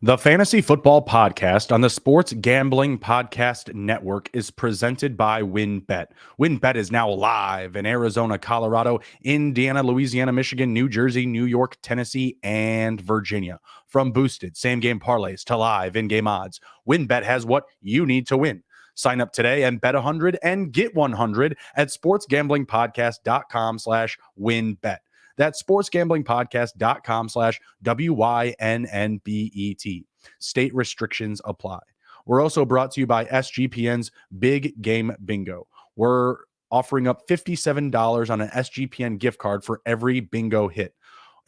The Fantasy Football Podcast on the Sports Gambling Podcast Network is presented by WynnBET. WynnBET is now live in Arizona, Colorado, Indiana, Louisiana, Michigan, New Jersey, New York, Tennessee, and Virginia. From boosted same-game parlays to live in-game odds, WynnBET has what you need to win. Sign up today and bet 100 and get 100 at sportsgamblingpodcast.com/WynnBET. That's sportsgamblingpodcast.com/WYNNBET. State restrictions apply. We're also brought to you by SGPN's Big Game Bingo. We're offering up $57 on an SGPN gift card for every bingo hit.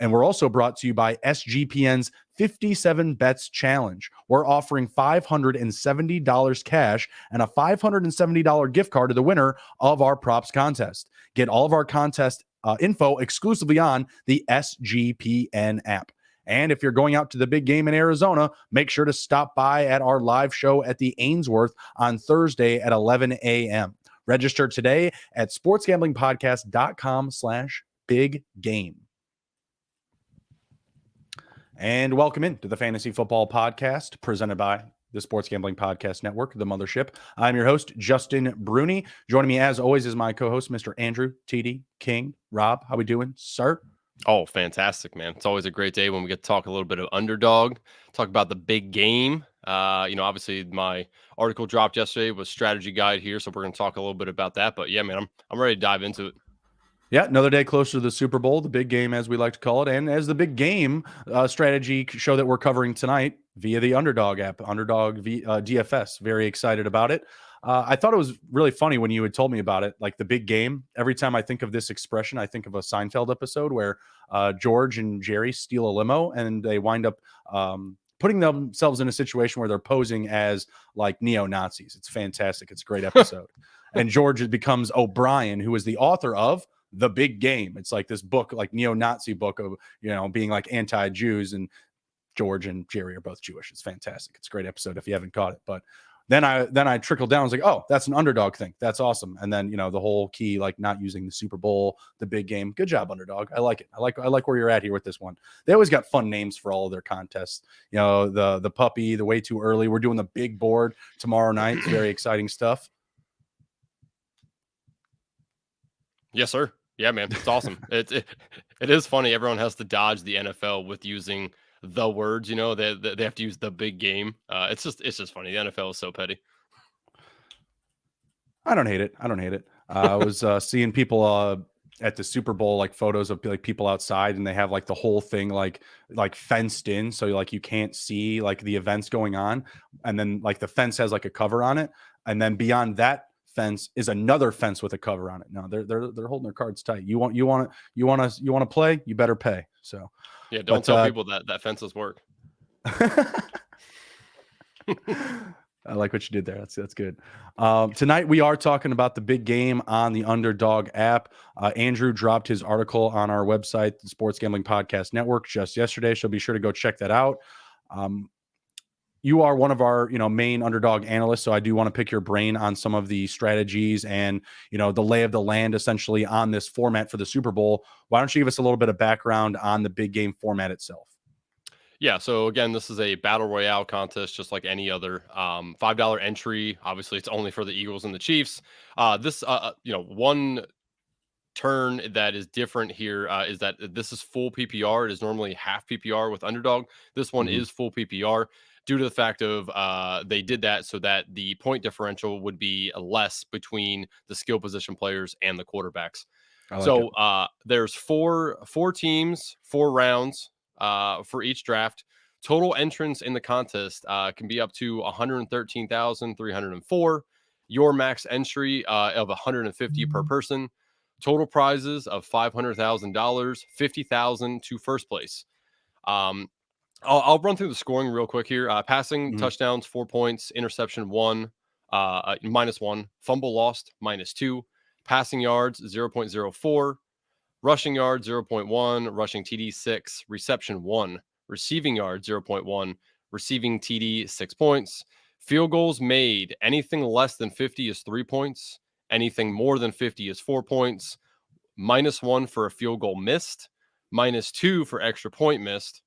And we're also brought to you by SGPN's 57 Bets Challenge. We're offering $570 cash and a $570 gift card to the winner of our props contest. Get all of our contest info exclusively on the SGPN app. And if you're going out to the big game in Arizona, make sure to stop by at our live show at the Ainsworth on Thursday at 11 a.m. Register today at sportsgamblingpodcast.com/biggame. And welcome in to the Fantasy Football Podcast presented by the Sports Gambling Podcast Network, the mothership. I'm your host, Justin Bruni. Joining me, as always, is my co-host, Mr. Andrew TD King. Rob, how we doing, sir? Oh, fantastic, man. It's always a great day when we get to talk a little bit of Underdog, talk about the big game. Obviously my article dropped yesterday was strategy guide here, so we're going to talk a little bit about that. But yeah, man, I'm ready to dive into it. Yeah, another day closer to the Super Bowl, the big game, as we like to call it, and as the big game strategy show that we're covering tonight via the Underdog app, Underdog DFS. Very excited about it. I thought it was really funny when you had told me about it, like the big game. Every time I think of this expression, I think of a Seinfeld episode where George and Jerry steal a limo and they wind up putting themselves in a situation where they're posing as like neo-Nazis. It's fantastic. It's a great episode. And George becomes O'Brien, who is the author of The Big Game. It's like this book, like neo-Nazi book of, being like anti-Jews, and George and Jerry are both Jewish. It's fantastic. It's a great episode if you haven't caught it. But then I trickled down. I was like, oh, that's an Underdog thing. That's awesome. And then, the whole key, like not using the Super Bowl, the big game. Good job, Underdog. I like it. I like where you're at here with this one. They always got fun names for all of their contests. The puppy, the way too early. We're doing the big board tomorrow night. It's very exciting stuff. Yes, sir. Yeah, man, it's awesome. It is funny. Everyone has to dodge the NFL with using the words. They have to use the big game. It's just funny. The NFL is so petty. I don't hate it. I was seeing people at the Super Bowl, like photos of like people outside, and they have like the whole thing like fenced in, so like you can't see like the events going on, and then like the fence has like a cover on it, and then beyond that fence is another fence with a cover on it. No, they're holding their cards tight. You want to play, you better pay. So yeah, don't tell people that fences work. I like what you did there. That's good. Tonight we are talking about the big game on the Underdog app. Andrew dropped his article on our website, the Sports Gambling Podcast Network, just yesterday. So be sure to go check that out. You are one of our, main Underdog analysts, so I do want to pick your brain on some of the strategies and, the lay of the land essentially on this format for the Super Bowl. Why don't you give us a little bit of background on the big game format itself? Yeah, so again, this is a battle royale contest, just like any other. $5 entry. Obviously, it's only for the Eagles and the Chiefs. One turn that is different here is that this is full PPR. It is normally half PPR with Underdog. This one is full PPR due to the fact of they did that so that the point differential would be less between the skill position players and the quarterbacks. There's four teams, 4 rounds for each draft. Total entrants in the contest can be up to 113,304. Your max entry of 150 per person. Total prizes of $500,000, $50,000 to first place. I'll run through the scoring real quick here. Passing touchdowns, 4 points. Interception, 1, -1. Fumble lost, -2. Passing yards, 0.04. Rushing yards, 0.1. Rushing TD, 6. Reception, 1. Receiving yards, 0.1. Receiving TD, 6 points. Field goals made. Anything less than 50 is 3 points. Anything more than 50 is 4 points. -1 for a field goal missed. -2 for extra point missed.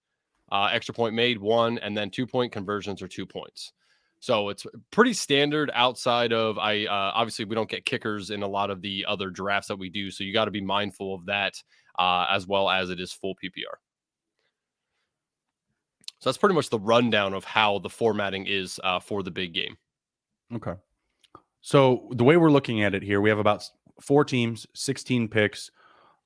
extra point made 1, and then 2-point conversions are 2 points. So it's pretty standard outside of obviously we don't get kickers in a lot of the other drafts that we do. So you got to be mindful of that as well as it is full PPR. So that's pretty much the rundown of how the formatting is for the big game. Okay. So the way we're looking at it here, we have about 4 teams, 16 picks,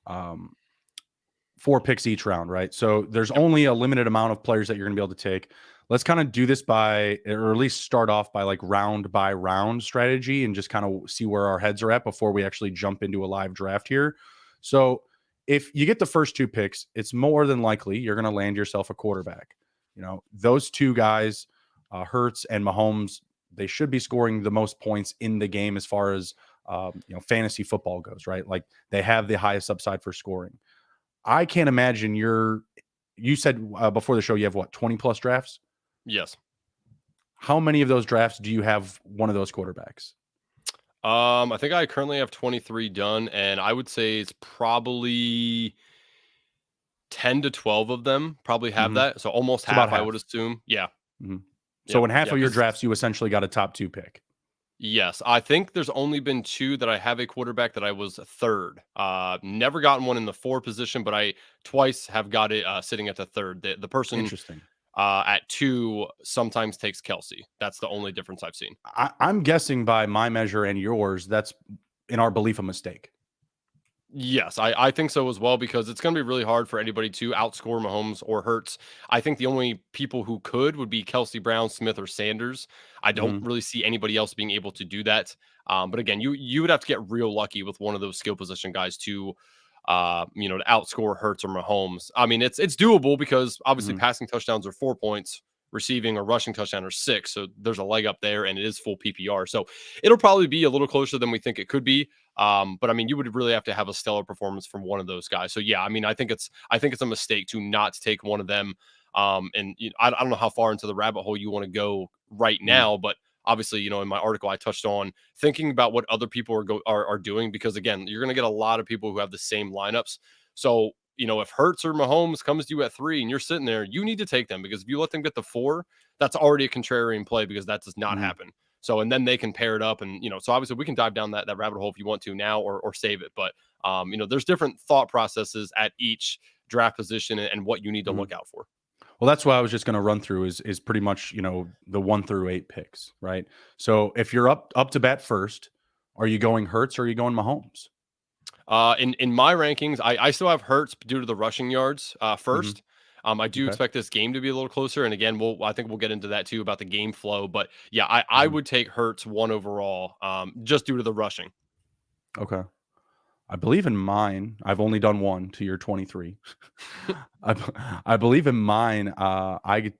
4 picks each round, right? So there's only a limited amount of players that you're going to be able to take. Let's kind of do this by, or at least start off by like round by round strategy and just kind of see where our heads are at before we actually jump into a live draft here. So if you get the first 2 picks, it's more than likely you're going to land yourself a quarterback. You know, those 2 guys, Hurts and Mahomes, they should be scoring the most points in the game as far as fantasy football goes, right? Like they have the highest upside for scoring. I can't imagine you said before the show you have what, 20 plus drafts? Yes. How many of those drafts do you have one of those quarterbacks? I think I currently have 23 done, and I would say it's probably 10 to 12 of them probably have that. So almost half, about half. I would assume. Yeah. So in half of your drafts, you essentially got a top 2 pick. Yes. I think there's only been 2 that I have a quarterback that I was third. Never gotten one in the 4 position, but I twice have got it sitting at the third. The person Interesting. At 2 sometimes takes Kelsey. That's the only difference I've seen. I'm guessing by my measure and yours, that's in our belief a mistake. Yes, I think so as well, because it's going to be really hard for anybody to outscore Mahomes or Hurts. I think the only people who could would be Kelsey, Brown, Smith, or Sanders. I don't really see anybody else being able to do that. But again, you would have to get real lucky with one of those skill position guys to to outscore Hurts or Mahomes. I mean, it's doable because obviously passing touchdowns are 4 points, receiving or rushing touchdown are 6. So there's a leg up there, and it is full PPR. So it'll probably be a little closer than we think it could be. But I mean, you would really have to have a stellar performance from one of those guys. So yeah, I mean, I think it's a mistake to not take one of them. And I don't know how far into the rabbit hole you want to go right now, but obviously, in my article, I touched on thinking about what other people are doing, because again, you're going to get a lot of people who have the same lineups. So, if Hurts or Mahomes comes to you at 3 and you're sitting there, you need to take them, because if you let them get the 4, that's already a contrarian play, because that does not happen. So, and then they can pair it up, and so obviously we can dive down that rabbit hole if you want to now, or save it. But there's different thought processes at each draft position and what you need to look out for. Well, that's what I was just going to run through is pretty much, the 1 through 8 picks, right? So if you're up to bat first, are you going Hurts or are you going Mahomes? In my rankings, I still have Hurts due to the rushing yards first. I do expect this game to be a little closer. And again, I think we'll get into that too about the game flow. But yeah, I would take Hurts 1 overall just due to the rushing. Okay. I believe in mine, I've only done 1 to your 23. I believe in mine, I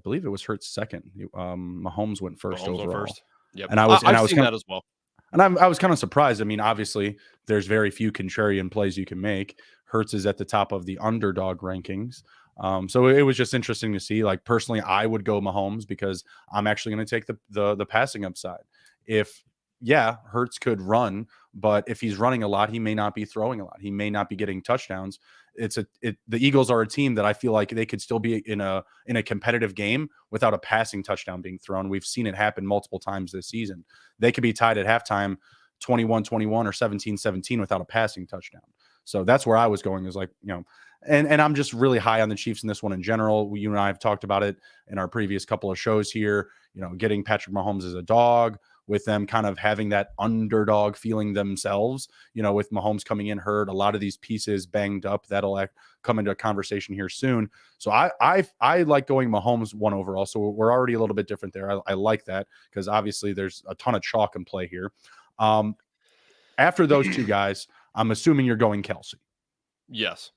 believe it was Hurts second. Mahomes went first overall. First. Yep. And I've seen that as well. And I was kind of surprised. I mean, obviously, there's very few contrarian plays you can make. Hurts is at the top of the underdog rankings. So it was just interesting to see. Like, personally, I would go Mahomes because I'm actually going to take the passing upside. Hurts could run, but if he's running a lot, he may not be throwing a lot. He may not be getting touchdowns. The Eagles are a team that I feel like they could still be in a competitive game without a passing touchdown being thrown. We've seen it happen multiple times this season. They could be tied at halftime 21-21 or 17-17 without a passing touchdown. So that's where I was going, is like, and I'm just really high on the Chiefs in this one in general. You and I have talked about it in our previous couple of shows here, getting Patrick Mahomes as a dog, with them kind of having that underdog feeling themselves, with Mahomes coming in hurt, a lot of these pieces banged up. That'll come into a conversation here soon. So I like going Mahomes 1 overall. So we're already a little bit different there. I like that, because obviously there's a ton of chalk in play here. After those 2 guys, I'm assuming you're going Kelsey. Yes,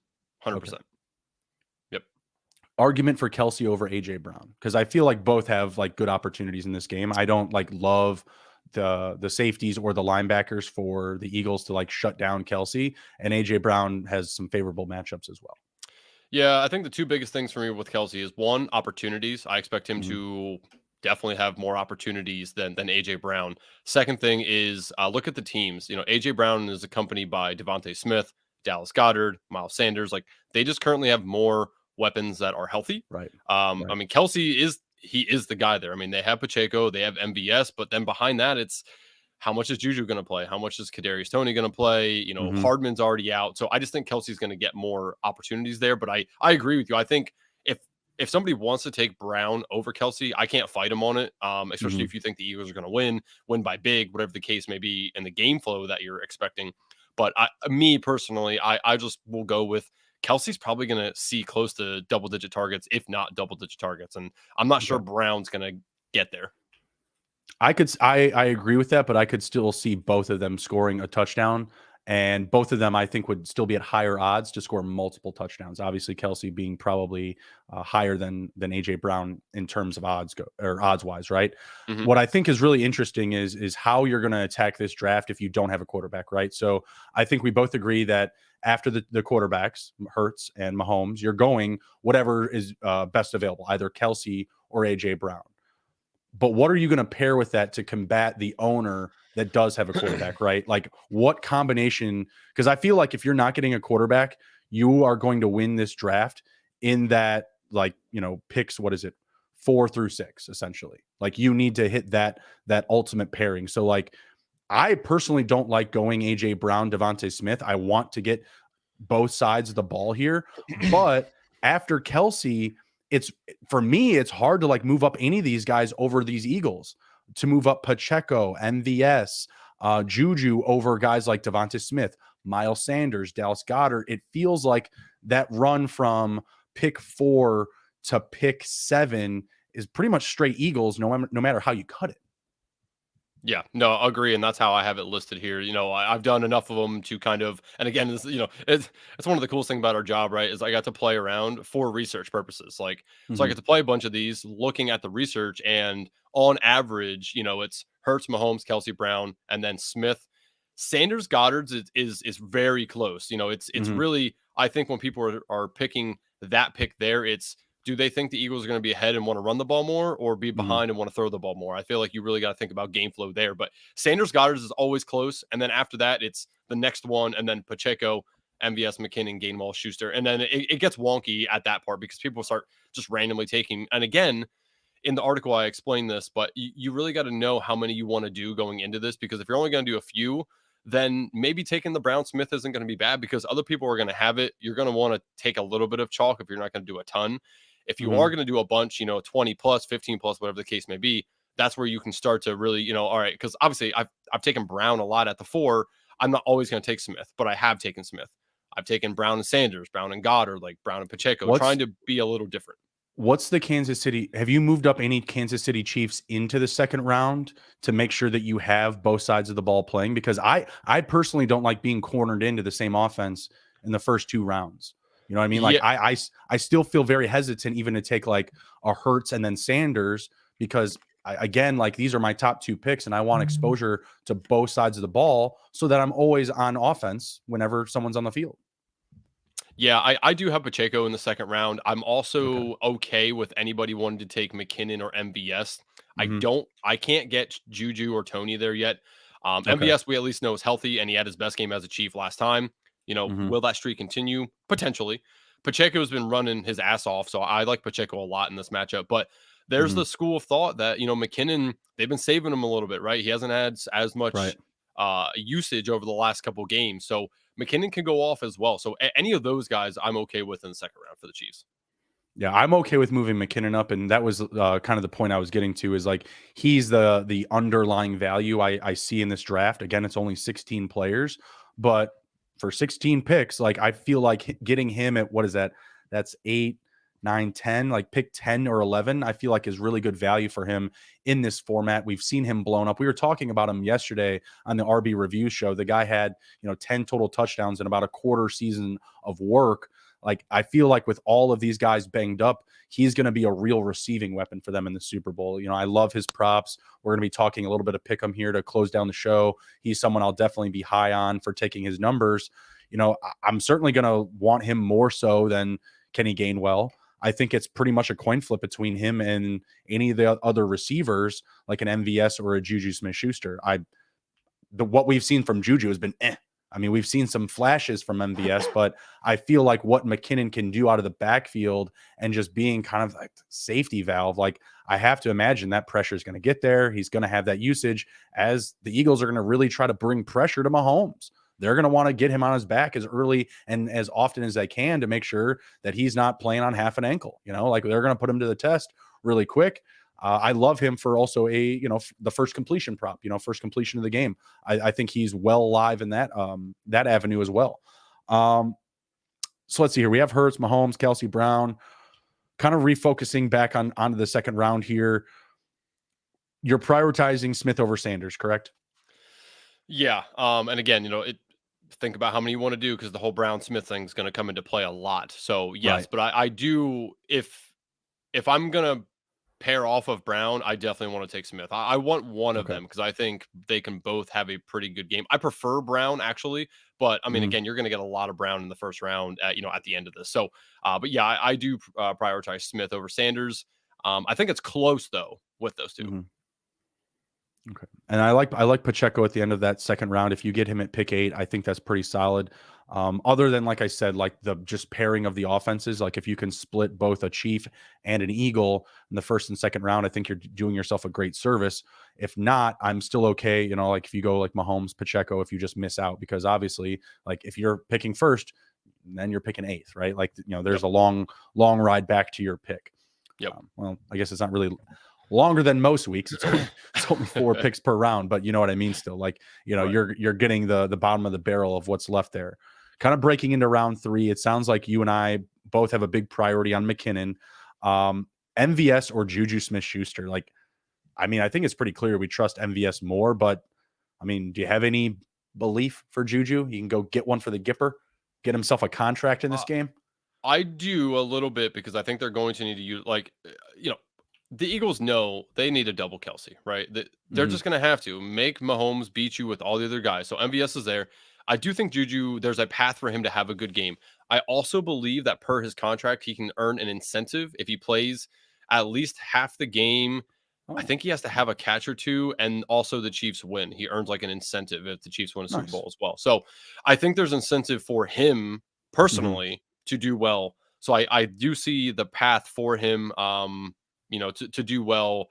100%. Okay. Yep. Argument for Kelsey over AJ Brown, because I feel like both have like good opportunities in this game. I don't love the safeties or the linebackers for the Eagles to shut down Kelsey, and AJ Brown has some favorable matchups as well. Yeah, I think the 2 biggest things for me with Kelsey is 1, opportunities. I expect him to definitely have more opportunities than AJ Brown. Second thing is look at the teams. AJ Brown is accompanied by Devontae Smith, Dallas Goedert, Miles Sanders. Like, they just currently have more weapons that are healthy. Right. I Right. mean, Kelsey is the guy there. I mean, they have Pacheco, they have MVS, but then behind that, it's how much is Juju going to play? How much is Kadarius Toney going to play? You know, Mhm. Hardman's already out, so I just think Kelsey's going to get more opportunities there. But I agree with you. I think if somebody wants to take Brown over Kelsey, I can't fight him on it. Especially Mhm. if you think the Eagles are going to win by big, whatever the case may be in the game flow that you're expecting. But me personally, I just will go with Kelsey's probably going to see close to double-digit targets, if not double-digit targets, and I'm not sure Okay. Brown's going to get there. I agree with that, but I could still see both of them scoring a touchdown, and both of them I think would still be at higher odds to score multiple touchdowns. Obviously, Kelsey being probably higher than AJ Brown in terms of odds or odds wise, right? Mhm. What I think is really interesting is how you're going to attack this draft if you don't have a quarterback, right? So I think we both agree that after the quarterbacks, Hurts and Mahomes, you're going whatever is best available, either Kelsey or AJ Brown. But what are you going to pair with that to combat the owner that does have a quarterback, right? Like what combination? Because I feel like if you're not getting a quarterback, you are going to win this draft in that, like, picks, what is it? 4 through 6, essentially. Like you need to hit that ultimate pairing. So like I personally don't like going AJ Brown, Devontae Smith. I want to get both sides of the ball here. But after Kelsey, it's for me, it's hard to like move up any of these guys over these Eagles, to move up Pacheco, MVS, Juju over guys like Devonta Smith, Miles Sanders, Dallas Goedert. It feels like that run from pick 4 to pick 7 is pretty much straight Eagles, no matter how you cut it. Yeah, no, agree, and that's how I have it listed here. I've done enough of them to kind of, and again, it's one of the coolest thing about our job, right? Is I got to play around for research purposes. Like, so I Mhm. get to play a bunch of these, looking at the research, and on average, it's Hurts, Mahomes, Kelsey, Brown, and then Smith. Sanders, Goddard's is very close. It's Mhm. really, I think when people are picking that pick there, it's, do they think the Eagles are going to be ahead and want to run the ball more, or be Mhm. behind and want to throw the ball more? I feel like you really got to think about game flow there. But Sanders, Goddard is always close, and then after that, it's the next one, and then Pacheco, MVS, McKinnon, Gainwell, Schuster, and then it gets wonky at that part because people start just randomly taking. And again, in the article I explained this, but you really got to know how many you want to do going into this, because if you're only going to do a few, then maybe taking the Brown Smith isn't going to be bad because other people are going to have it. You're going to want to take a little bit of chalk if you're not going to do a ton. If you are Mhm. going to do a bunch, 20 plus, 15 plus, whatever the case may be, that's where you can start to really, all right, because obviously I've taken Brown a lot at the 4. I'm not always going to take Smith, but I have taken Smith. I've taken Brown and Sanders, Brown and Goddard, like Brown and Pacheco, What's trying to be a little different. What's the Kansas City? Have you moved up any Kansas City Chiefs into the second round to make sure that you have both sides of the ball playing? Because I personally don't like being cornered into the same offense in the first 2 rounds. You know what I mean? Like Yeah, I still feel very hesitant even to take like a Hurts and then Sanders, because again, like these are my top 2 picks and I want exposure to both sides of the ball so that I'm always on offense whenever someone's on the field. Yeah, I do have Pacheco in the second round. I'm Okay. also okay with anybody wanting to take McKinnon or MVS. Hmm. I can't get Juju or Tony there yet. Okay. MVS, we at least know is healthy, and he had his best game as a Chief last time. Hmm. Will that streak continue? Potentially. Pacheco's been running his ass off, so I like Pacheco a lot in this matchup. But there's Hmm. the school of thought that, McKinnon, they've been saving him a little bit, right? He hasn't had as Right. much usage over the last couple games. So McKinnon can go off as well. So any of those guys, I'm okay with in the second round for the Chiefs. Yeah, I'm okay with moving McKinnon up, and that was kind of the point I was getting to. Is like he's the underlying value I see in this draft. Again, it's only 16 players, but for 16 picks, like I feel like getting him at, what is that? That's 8, 9, 10. Like pick 10 or 11, I feel like is really good value for him in this format. We've seen him blown up. We were talking about him yesterday on the RB review show. The guy had 10 total touchdowns in about a quarter season of work. Like I feel like with all of these guys banged up, he's going to be a real receiving weapon for them in the Super Bowl. I love his props. We're going to be talking a little bit of pick 'em here to close down the show. He's someone I'll definitely be high on for taking his numbers. I'm certainly going to want him more so than Kenny Gainwell. I think it's pretty much a coin flip between him and any of the other receivers, like an MVS or a Juju Smith-Schuster. What we've seen from Juju has been I mean, we've seen some flashes from MVS, but I feel like what McKinnon can do out of the backfield and just being kind of like safety valve, like I have to imagine that pressure is going to get there. He's going to have that usage as the Eagles are going to really try to bring pressure to Mahomes. They're going to want to get him on his back as early and as often as they can to make sure that he's not playing on half an ankle. Like they're going to put him to the test really quick. I love him for also the first completion prop, first completion of the game. I think he's well alive in that avenue as well. So let's see here. We have Hurts, Mahomes, Kelsey, Brown, kind of refocusing back onto the second round here. You're prioritizing Smith over Sanders, correct? Yeah. And again, think about how many you want to do, because the whole Brown Smith thing is going to come into play a lot. So yes, Right. but I do, if I'm going to pair off of Brown, I definitely want to take Smith. I want one of them, because I think they can both have a pretty good game. I prefer Brown, actually, but I mean, again, you're going to get a lot of Brown in the first round at the end of this. So, but yeah, I do prioritize Smith over Sanders. I think it's close though with those two. Mm-hmm. Okay. And I like Pacheco at the end of that second round. If you get him at pick 8, I think that's pretty solid. Other than, like I said, like the just pairing of the offenses, like if you can split both a Chief and an Eagle in the first and second round, I think you're doing yourself a great service. If not, I'm still okay. Like if you go like Mahomes, Pacheco, if you just miss out, because obviously, like if you're picking first, then you're picking 8th, right? Like, there's a long ride back to your pick. Yep. Well, I guess it's not really longer than most weeks. It's only 4 picks per round, but you know what I mean? Still, like, Right. you're getting the bottom of the barrel of what's left there. Kind of breaking into round 3. It sounds like you and I both have a big priority on McKinnon. MVS or Juju Smith-Schuster. Like, I mean, I think it's pretty clear we trust MVS more, but I mean, do you have any belief for Juju? He can go get one for the Gipper, get himself a contract in this game? I do a little bit, because I think they're going to need to use, like, the Eagles know they need a double Kelsey, right? They're just going to have to make Mahomes beat you with all the other guys. So MVS is there. I do think Juju, there's a path for him to have a good game. I also believe that per his contract, he can earn an incentive if he plays at least half the game. I think he has to have a catch or two, and also the Chiefs win. He earns like an incentive if the Chiefs win a Super Bowl as well. So I think there's incentive for him personally to do well. So I do see the path for him, to do well.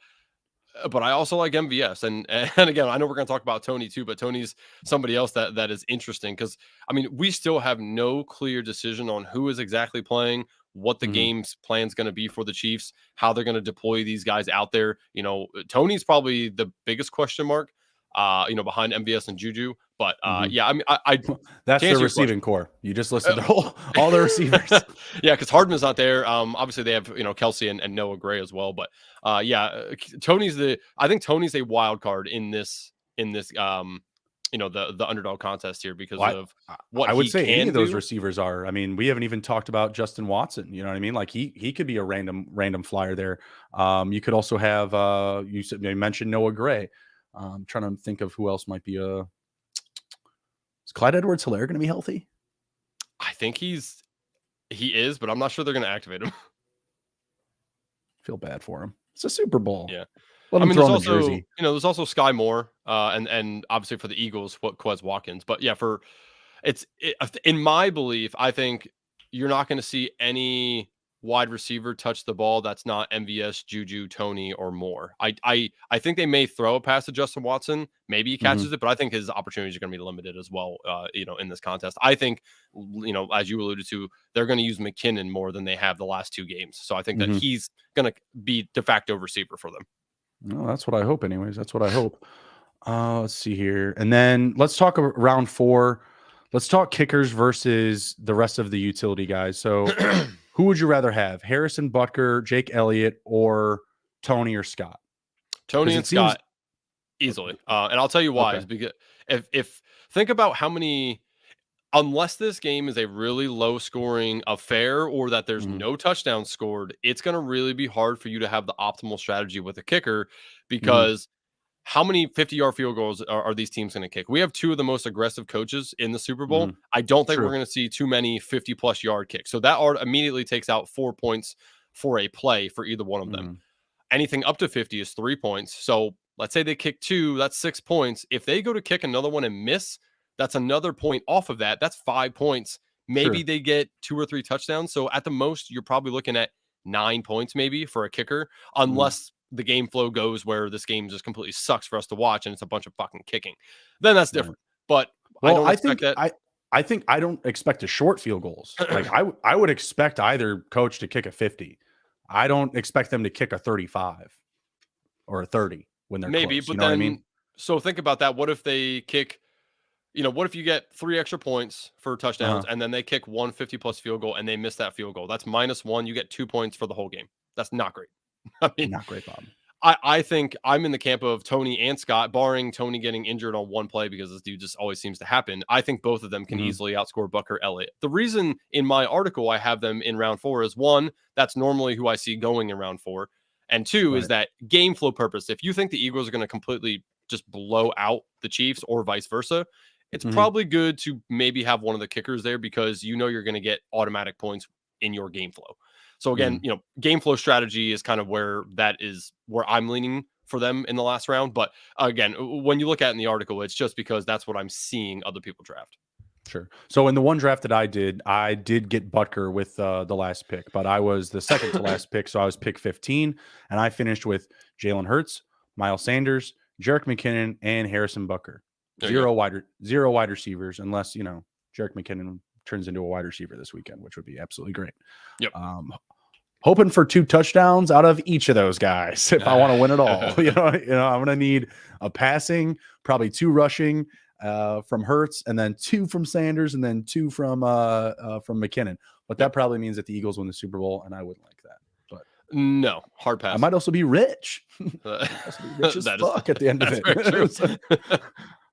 But I also like MVS, and again, I know we're going to talk about Tony too, but Tony's somebody else that is interesting, because I mean, we still have no clear decision on who is exactly playing, what the game's plan is going to be for the Chiefs, how they're going to deploy these guys out there. Tony's probably the biggest question mark, behind MVS and Juju. But yeah, I mean, I that's their receiving core. You just listed all the receivers. Yeah, because Hardman's not there. Obviously they have Kelsey and Noah Gray as well. But yeah, I think Tony's a wild card in this the underdog contest here, because of what I would he say can any of those do. receivers are. I mean, we haven't even talked about Justin Watson. You know what I mean? Like he could be a random flyer there. You could also have you mentioned Noah Gray. I'm trying to think of who else might be is Clyde Edwards-Helaire going to be healthy? I think he is, but I'm not sure they're going to activate him. Feel bad for him. It's a Super Bowl. Yeah. Let him throw on the jersey. There's also Sky Moore, and obviously for the Eagles, Quez Watkins. But yeah, in my belief, I think you're not going to see any wide receiver touch the ball that's not MVS, Juju, Tony, or Moore. I think they may throw a pass to Justin Watson. Maybe he catches it, but I think his opportunities are going to be limited as well, in this contest. I think, as you alluded to, they're going to use McKinnon more than they have the last 2 games. So I think that he's going to be de facto receiver for them. No, that's what I hope anyways. That's what I hope. Let's see here. And then let's talk about round 4. Let's talk kickers versus the rest of the utility guys. So who would you rather have? Harrison Butker, Jake Elliott, or Tony or Scott? Tony and Scott easily. And I'll tell you why. Is because if think about how many, unless this game is a really low scoring affair or that there's no touchdowns scored, it's going to really be hard for you to have the optimal strategy with a kicker, because how many 50-yard field goals are these teams going to kick? We have 2 of the most aggressive coaches in the Super Bowl. I don't think we're going to see too many 50-plus yard kicks. So that immediately takes out 4 points for a play for either one of them. Anything up to 50 is 3 points. So let's say they kick 2, that's 6 points. If they go to kick another one and miss, That's another point off of that. That's 5 points. Maybe Sure. they get 2 or 3 touchdowns. So at the most, you're probably looking at 9 points maybe for a kicker, unless the game flow goes where this game just completely sucks for us to watch and it's a bunch of fucking kicking. Then that's Right. different. But I Well, don't expect that. I think I don't expect a short field goals. Like I would expect either coach to kick a 50. I don't expect them to kick a 35 or a 30 when they're Maybe, close. You but know what I mean? then so think about that. What if they kick, what if you get 3 extra points for touchdowns Uh-huh. and then they kick 150 plus field goal and they miss that field goal? That's -1. You get 2 points for the whole game. That's not great. I mean, Not great, Bob. I think I'm in the camp of Tony and Scott, barring Tony getting injured on one play because this dude just always seems to happen. I think both of them can Mhm. easily outscore Bucker Elliott. The reason in my article I have them in round 4 is one, that's normally who I see going in round 4. And two is Right. that game flow purpose. If you think the Eagles are going to completely just blow out the Chiefs or vice versa, it's Mhm. probably good to maybe have one of the kickers there because you're going to get automatic points in your game flow. So again, Mhm. game flow strategy is kind of where I'm leaning for them in the last round. But again, when you look at it in the article, it's just because that's what I'm seeing other people draft. Sure. So in the one draft that I did get Butker with the last pick, but I was the second to last pick, so I was pick 15, and I finished with Jalen Hurts, Miles Sanders, Jerick McKinnon, and Harrison Butker. There you go. Zero wide receivers, unless Jerick McKinnon turns into a wide receiver this weekend, which would be absolutely great. Yep. Hoping for 2 touchdowns out of each of those guys if I want to win it all. I'm going to need a passing, probably 2 rushing from Hurts, and then 2 from Sanders, and then 2 from McKinnon. But that probably means that the Eagles win the Super Bowl, and I wouldn't like that. But no, hard pass. I might also be rich. That Rich as fuck at the end of it. Very true.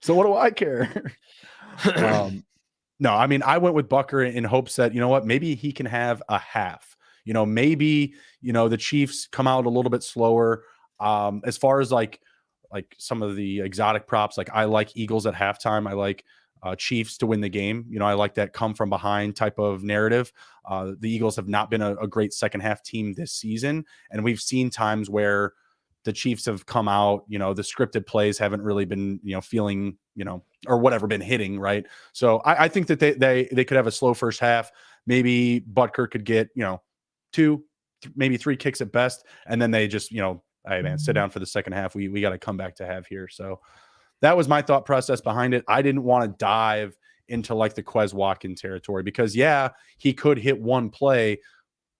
So what do I care? No, I mean, I went with Butker in hopes that, maybe he can have a half. Maybe, the Chiefs come out a little bit slower. As far as like some of the exotic props, like I like Eagles at halftime. I like Chiefs to win the game. I like that come from behind type of narrative. The Eagles have not been a great second half team this season. And we've seen times where the Chiefs have come out, the scripted plays haven't really been, feeling, or whatever been hitting. Right. So I think that they could have a slow first half. Maybe Butker could get, 2, maybe 3 kicks at best. And then they just, hey man, sit down for the second half. We got to come back to have here. So that was my thought process behind it. I didn't want to dive into like the Quez Watkins territory because he could hit one play,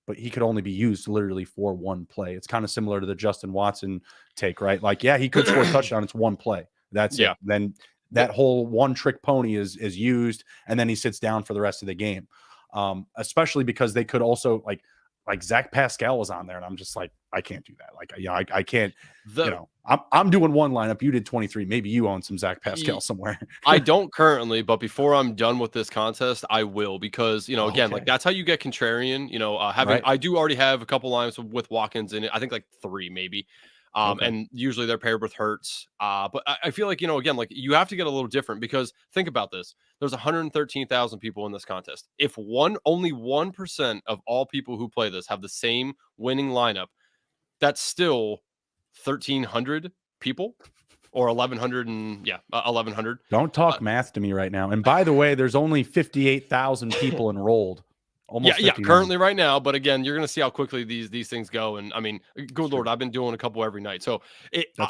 but he could only be used literally for one play. It's kind of similar to the Justin Watson take, right? Like, he could score a touchdown. It's one play. That's it. Then that whole one trick pony is used, and then he sits down for the rest of the game. Especially because they could also like Zach Pascal was on there, and I'm just like, I can't do that. Like, I can't. I'm doing one lineup. You did 23. Maybe you own some Zach Pascal somewhere. I don't currently, but before I'm done with this contest, I will because again, like that's how you get contrarian. Having I do already have a couple lines with Watkins in it. I think like 3 maybe. And usually they're paired with Hurts. But I feel like, again, like you have to get a little different because think about this. There's 113,000 people in this contest. If only 1% of all people who play this have the same winning lineup, that's still 1,300 people or 1,100 and 1,100. Don't talk math to me right now. And by the way, there's only 58,000 people enrolled. Almost 59. Currently right now, but again, you're going to see how quickly these things go. And I mean, good Lord, I've been doing a couple every night, so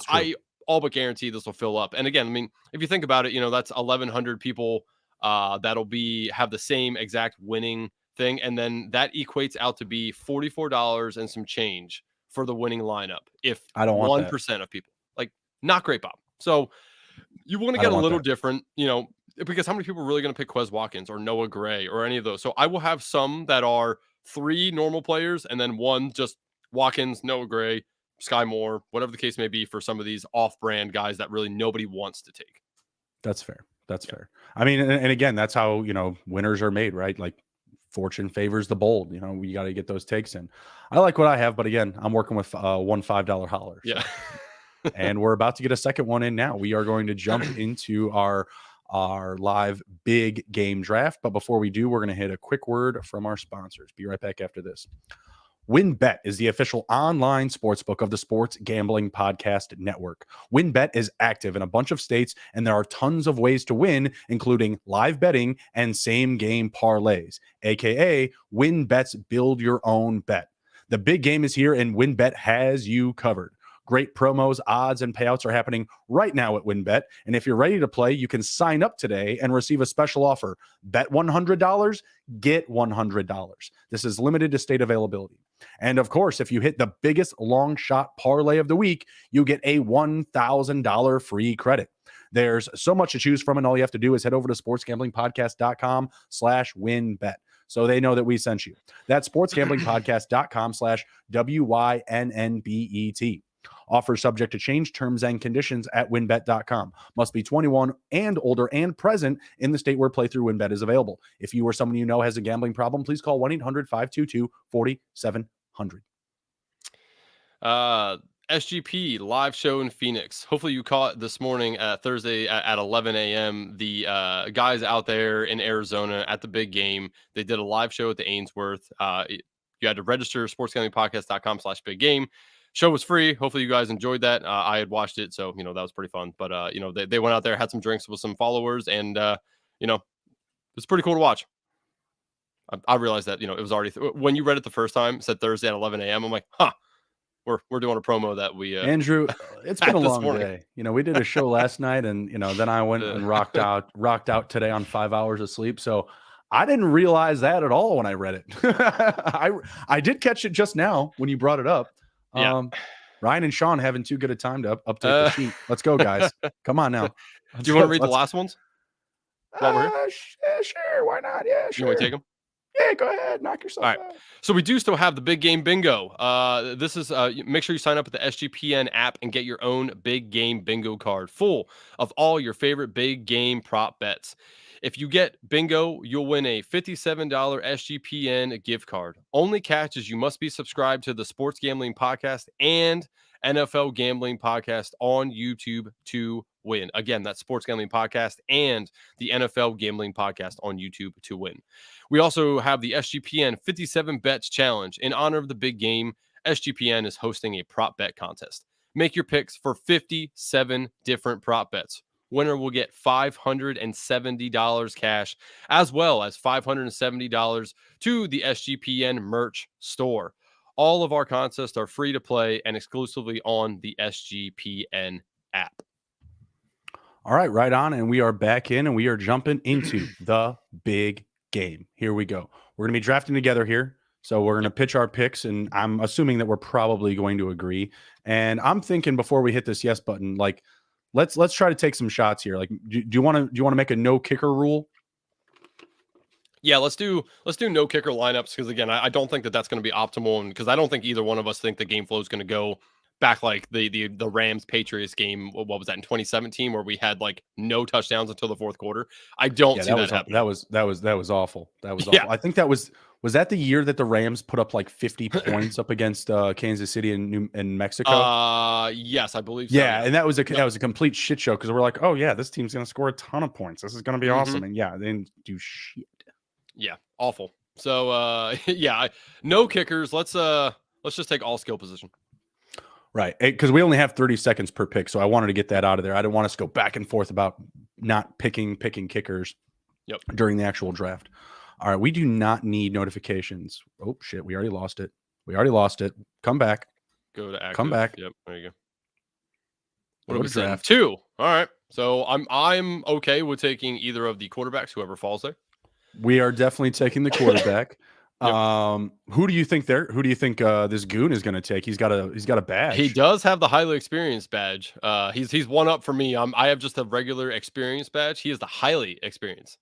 I all but guarantee this will fill up. And again, I mean, if you think about it, that's 1,100 people that'll have the same exact winning thing, and then that equates out to be $44 and some change for the winning lineup. If I don't want 1% of people, like, not great, Bob. So you want to get a little different, because how many people are really going to pick Quez Watkins or Noah Gray or any of those? So I will have some that are 3 normal players and then 1 just Watkins, Noah Gray, Sky Moore, whatever the case may be for some of these off-brand guys that really nobody wants to take. That's fair. That's fair. I mean, and again, that's how, winners are made, right? Like fortune favors the bold. We got to get those takes in. I like what I have, but again, I'm working with one $5 holler. So. Yeah. And we're about to get a second one in now. We are going to jump into our live big game draft. But before we do, we're going to hit a quick word from our sponsors. Be right back after this. WynnBET is the official online sportsbook of the Sports Gambling Podcast Network. WynnBET is active in a bunch of states, and there are tons of ways to win, including live betting and same-game parlays, aka WynnBET's Build Your Own Bet. The big game is here, and WynnBET has you covered. Great promos, odds, and payouts are happening right now at WynnBET. And if you're ready to play, you can sign up today and receive a special offer. Bet $100, get $100. This is limited to state availability. And of course, if you hit the biggest long shot parlay of the week, you get a $1,000 free credit. There's so much to choose from, and all you have to do is head over to sportsgamblingpodcast.com/WynnBET. So they know that we sent you. That's sportsgamblingpodcast.com/WYNNBET. Offer subject to change, terms and conditions at wynnbet.com. Must be 21 and older and present in the state where playthrough WynnBET is available. If you or someone you know has a gambling problem, please call 1-800-522-4700. SGP live show in Phoenix. Hopefully you caught this morning Thursday at 11 a.m. The guys out there in Arizona at the big game, they did a live show at the Ainsworth. You had to register sportsgamblingpodcast.com/big game. Show was free. Hopefully you guys enjoyed that. I had watched it, so that was pretty fun. But they went out there, had some drinks with some followers, and it's pretty cool to watch. I realized that it was already when you read it the first time, it said Thursday at 11 a.m. I'm like, we're doing a promo that we Andrew, it's been a long day. We did a show last night, and then I went and rocked out today on 5 hours of sleep. So I didn't realize that at all when I read it. I did catch it just now when you brought it up. Yeah. Ryan and Sean having too good a time to update the sheet. Let's go, guys. Come on now. Do you want to read the last ones? Sure, why not? Yeah, sure. You want to take them? Yeah, go ahead. Knock yourself out. So we do still have the big game bingo. This is make sure you sign up at the SGPN app and get your own big game bingo card full of all your favorite big game prop bets. If you get bingo, you'll win a $57 SGPN gift card. Only catch is you must be subscribed to the Sports Gambling Podcast and NFL Gambling Podcast on YouTube to win. Again, that's Sports Gambling Podcast and the NFL Gambling Podcast on YouTube to win. We also have the SGPN 57 Bets Challenge. In honor of the big game, SGPN is hosting a prop bet contest. Make your picks for 57 different prop bets. Winner will get $570 cash, as well as $570 to the SGPN merch store. All of our contests are free to play and exclusively on the SGPN app. All right, right on. And we are back in, and we are jumping into the big game. Here we go. We're going to be drafting together here. So we're going to pitch our picks, and I'm assuming that we're probably going to agree. And I'm thinking before we hit this yes button, let's try to take some shots here. Do you want to make a no kicker rule? Yeah, let's do no kicker lineups, because again, I don't think that's going to be optimal, and because I don't think either one of us think the game flow is going to go back like the Rams Patriots game. What was that in 2017, where we had no touchdowns until the fourth quarter? I don't see that happening. That was awful. That was awful. I think that was that the year that the Rams put up 50 points up against Kansas City and Mexico? Yes, I believe so. Yeah, and that was a complete shit show, because we're like, oh yeah, this team's going to score a ton of points. This is going to be awesome. And yeah, they didn't do shit. Yeah, awful. So no kickers. Let's just take all skill position. Right, because we only have 30 seconds per pick, so I wanted to get that out of there. I didn't want us to go back and forth about not picking kickers during the actual draft. All right, we do not need notifications. Oh, shit, we already lost it. Come back. Go to active. Come back. Yep, there you go. What do we draft? 2. All right, so I'm okay with taking either of the quarterbacks, whoever falls there. We are definitely taking the quarterback. Who do you think this goon is going to take? He's got a badge. He does have the highly experienced badge. He's one up for me. I have just a regular experience badge. He is the highly experienced.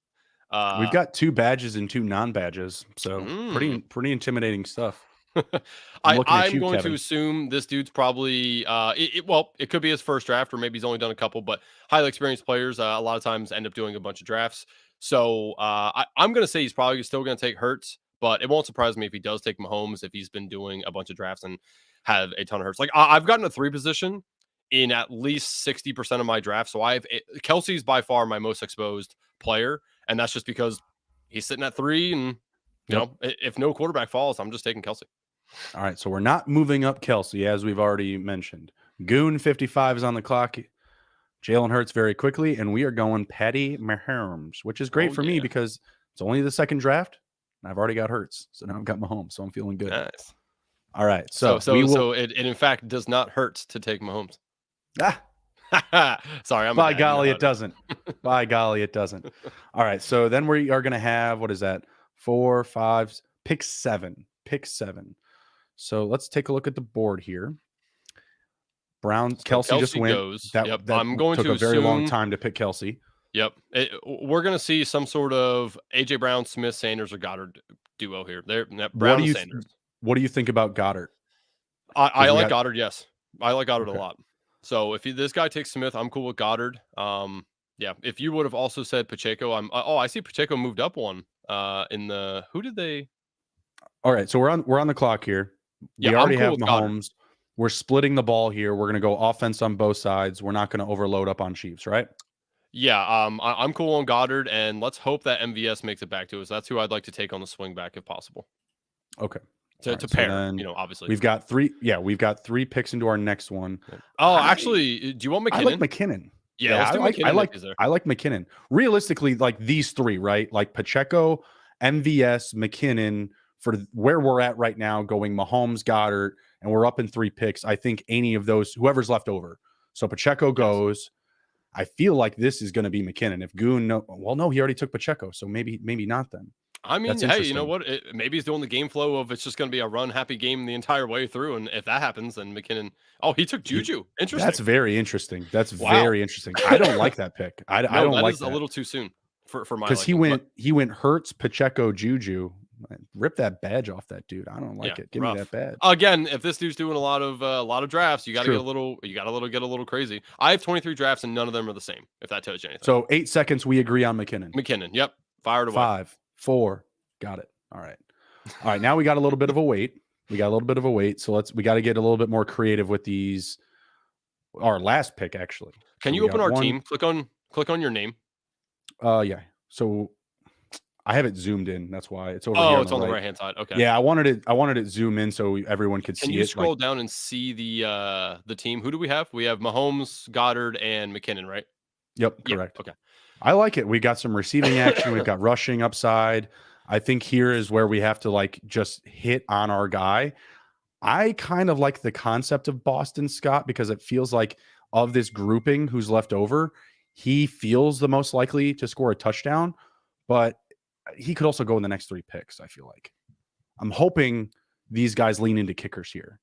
We've got 2 badges and 2 non-badges, so pretty intimidating stuff. I'm going to assume this dude's probably it could be his first draft, or maybe he's only done a couple, but highly experienced players a lot of times end up doing a bunch of drafts. So I'm going to say he's probably still going to take Hurts, but it won't surprise me if he does take Mahomes, if he's been doing a bunch of drafts and have a ton of Hurts. I've gotten a 3 position in at least 60% of my drafts. So Kelsey's by far my most exposed player, and that's just because he's sitting at 3, and you know, if no quarterback falls, I'm just taking Kelsey. All right, so we're not moving up Kelsey, as we've already mentioned. Goon 55 is on the clock. Jalen Hurts very quickly, and we are going Patty Mahomes, which is great for me because it's only the second draft, and I've already got Hurts. So now I've got Mahomes, so I'm feeling good. Nice. All right, so it in fact does not hurt to take Mahomes. Sorry, I'm by golly, it doesn't. By golly, it doesn't. All right, so then we are going to have, what is that? 4, 5, pick 7. Pick 7. So let's take a look at the board here. Kelsey just went. Goes. That I'm going took to a very long time to pick Kelsey. Yep. We're going to see some sort of A.J. Brown, Smith, Sanders, or Goddard duo here. Brown and Sanders. What do you think about Goddard? I like Goddard, yes. I like Goddard a lot. So if this guy takes Smith, I'm cool with Goddard. Yeah. If you would have also said Pacheco, I see Pacheco moved up one in the – who did they – All right, so we're on the clock here. We already have Mahomes. Goddard. We're splitting the ball here. We're going to go offense on both sides. We're not going to overload up on Chiefs, right? Yeah, I'm cool on Goddard, and let's hope that MVS makes it back to us. That's who I'd like to take on the swing back if possible. Okay. To pair, obviously. We've got 3. Yeah, we've got 3 picks into our next one. Oh, actually, do you want McKinnon? I like McKinnon. Yeah, let's do McKinnon. I like McKinnon. Realistically, like these 3, right? Like Pacheco, MVS, McKinnon, for where we're at right now, going Mahomes, Goddard, and we're up in 3 picks. I think any of those, whoever's left over. So Pacheco goes. I feel like this is going to be McKinnon. If Goon, he already took Pacheco, so maybe not then. I mean, hey, you know what? Maybe he's doing the game flow of it's just going to be a run-happy game the entire way through, and if that happens, then McKinnon. Oh, he took Juju. Interesting. That's very interesting. Very interesting. I don't like that pick. I don't like that. A little too soon for my because he went Hurts, Pacheco, Juju. Rip that badge off that dude. I don't like it. Give me that badge. Again, if this dude's doing a lot of drafts, you got to get a little crazy. I have 23 drafts and none of them are the same. If that tells you anything. So 8 seconds, we agree on McKinnon. McKinnon, yep, fired away. 5, 4, got it. All right. Now we got a little bit of a wait. So we got to get a little bit more creative with these. Our last pick, actually. Can you open our team? Click on your name. Yeah. So I have it zoomed in. That's why it's over here. Oh, it's on the right-hand side. Okay. Yeah, I wanted it zoom in so everyone could see it. Can you scroll down and see the team? Who do we have? We have Mahomes, Goddard, and McKinnon, right? Yep, correct. Okay. I like it. We got some receiving action. We've got rushing upside. I think here is where we have to just hit on our guy. I kind of like the concept of Boston Scott because it feels like of this grouping who's left over, he feels the most likely to score a touchdown, but he could also go in the next 3 picks, I feel like. I'm hoping these guys lean into kickers here.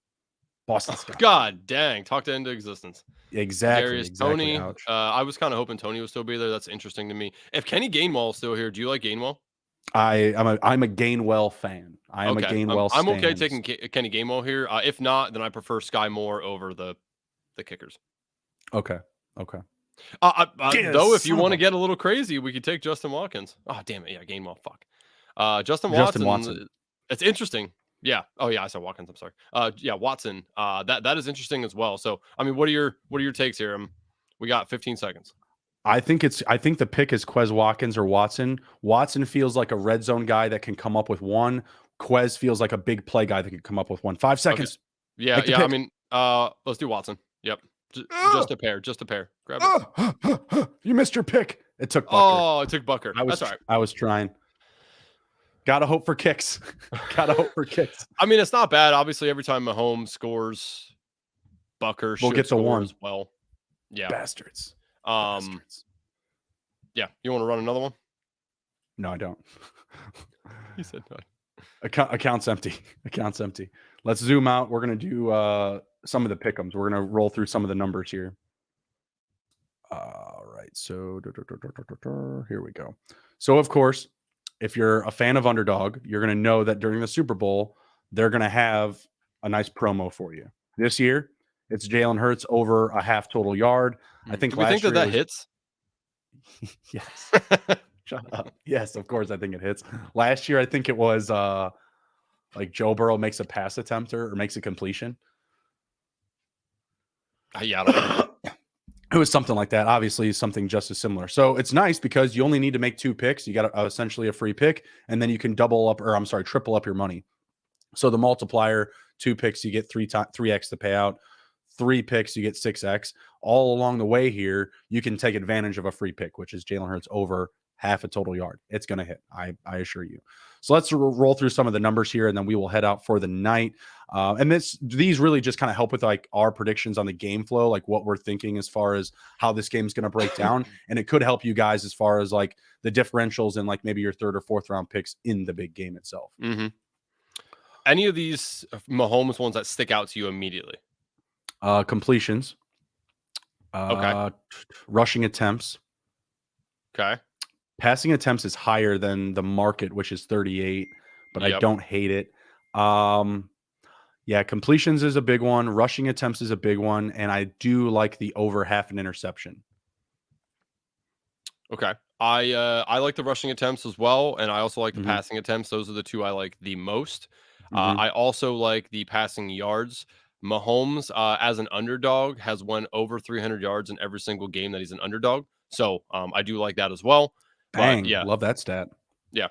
Boston Scott. God dang. Talk to into existence. Exactly. Tony. I was kind of hoping Tony would still be there. That's interesting to me. If Kenny Gainwell is still here, do you like Gainwell? I'm a Gainwell fan. I'm okay taking Kenny Gainwell here. If not, then I prefer Sky Moore over the kickers. Okay. Though, if you want to get a little crazy, we could take Justin Watkins. Oh, damn it. Yeah, Gainwell. Fuck. Justin Watson. It's interesting. Yeah. Oh, yeah. I said Watkins. I'm sorry. Yeah, Watson. That is interesting as well. So, I mean, what are your takes here? We got 15 seconds. I think the pick is Quez Watkins or Watson. Watson feels like a red zone guy that can come up with 1. Quez feels like a big play guy that can come up with 1. 5 seconds. Okay. Yeah. I mean, let's do Watson. Yep. Just a pair. Grab it. You missed your pick. It took Bucker. Oh, it took Bucker. That's all right. I was trying. Gotta hope for kicks. I mean, it's not bad. Obviously, every time Mahomes scores, Bucker should get the 1 as well. Yeah. Bastards. Yeah. You want to run another one? No, I don't. He said no. Account's empty. Let's zoom out. We're gonna do some of the pick'ems. We're gonna roll through some of the numbers here. All right. So here we go. So of course, if you're a fan of Underdog, you're gonna know that during the Super Bowl, they're gonna have a nice promo for you. This year, it's Jalen Hurts over a half total yard. I think. Do we think that hits? Yes. Shut up. Yes, of course. I think it hits. Last year, I think it was like Joe Burrow makes a pass attempt or makes a completion. Yeah, I don't know. It was something like that. Obviously, something just as similar. So it's nice because you only need to make 2 picks. You got essentially a free pick, and then you can triple up your money. So the multiplier, 2 picks, you get 3x the payout. 3 picks, you get 6x. All along the way here, you can take advantage of a free pick, which is Jalen Hurts over half a total yard. It's going to hit, I assure you. So let's roll through some of the numbers here, and then we will head out for the night. And these really just kind of help with like our predictions on the game flow, like what we're thinking as far as how this game is going to break down. And it could help you guys as far as like the differentials and like maybe your 3rd or 4th round picks in the big game itself. Any of these Mahomes ones that stick out to you immediately? Completions. Okay. Rushing attempts. Okay. Passing attempts is higher than the market, which is 38, but I don't hate it. Yeah, completions is a big one. Rushing attempts is a big one, and I do like the over half an interception. Okay. I like the rushing attempts as well, and I also like the passing attempts. Those are the 2 I like the most. I also like the passing yards. Mahomes, as an underdog, has won over 300 yards in every single game that he's an underdog. So I do like that as well. Bang, but yeah, love that stat. Yeah,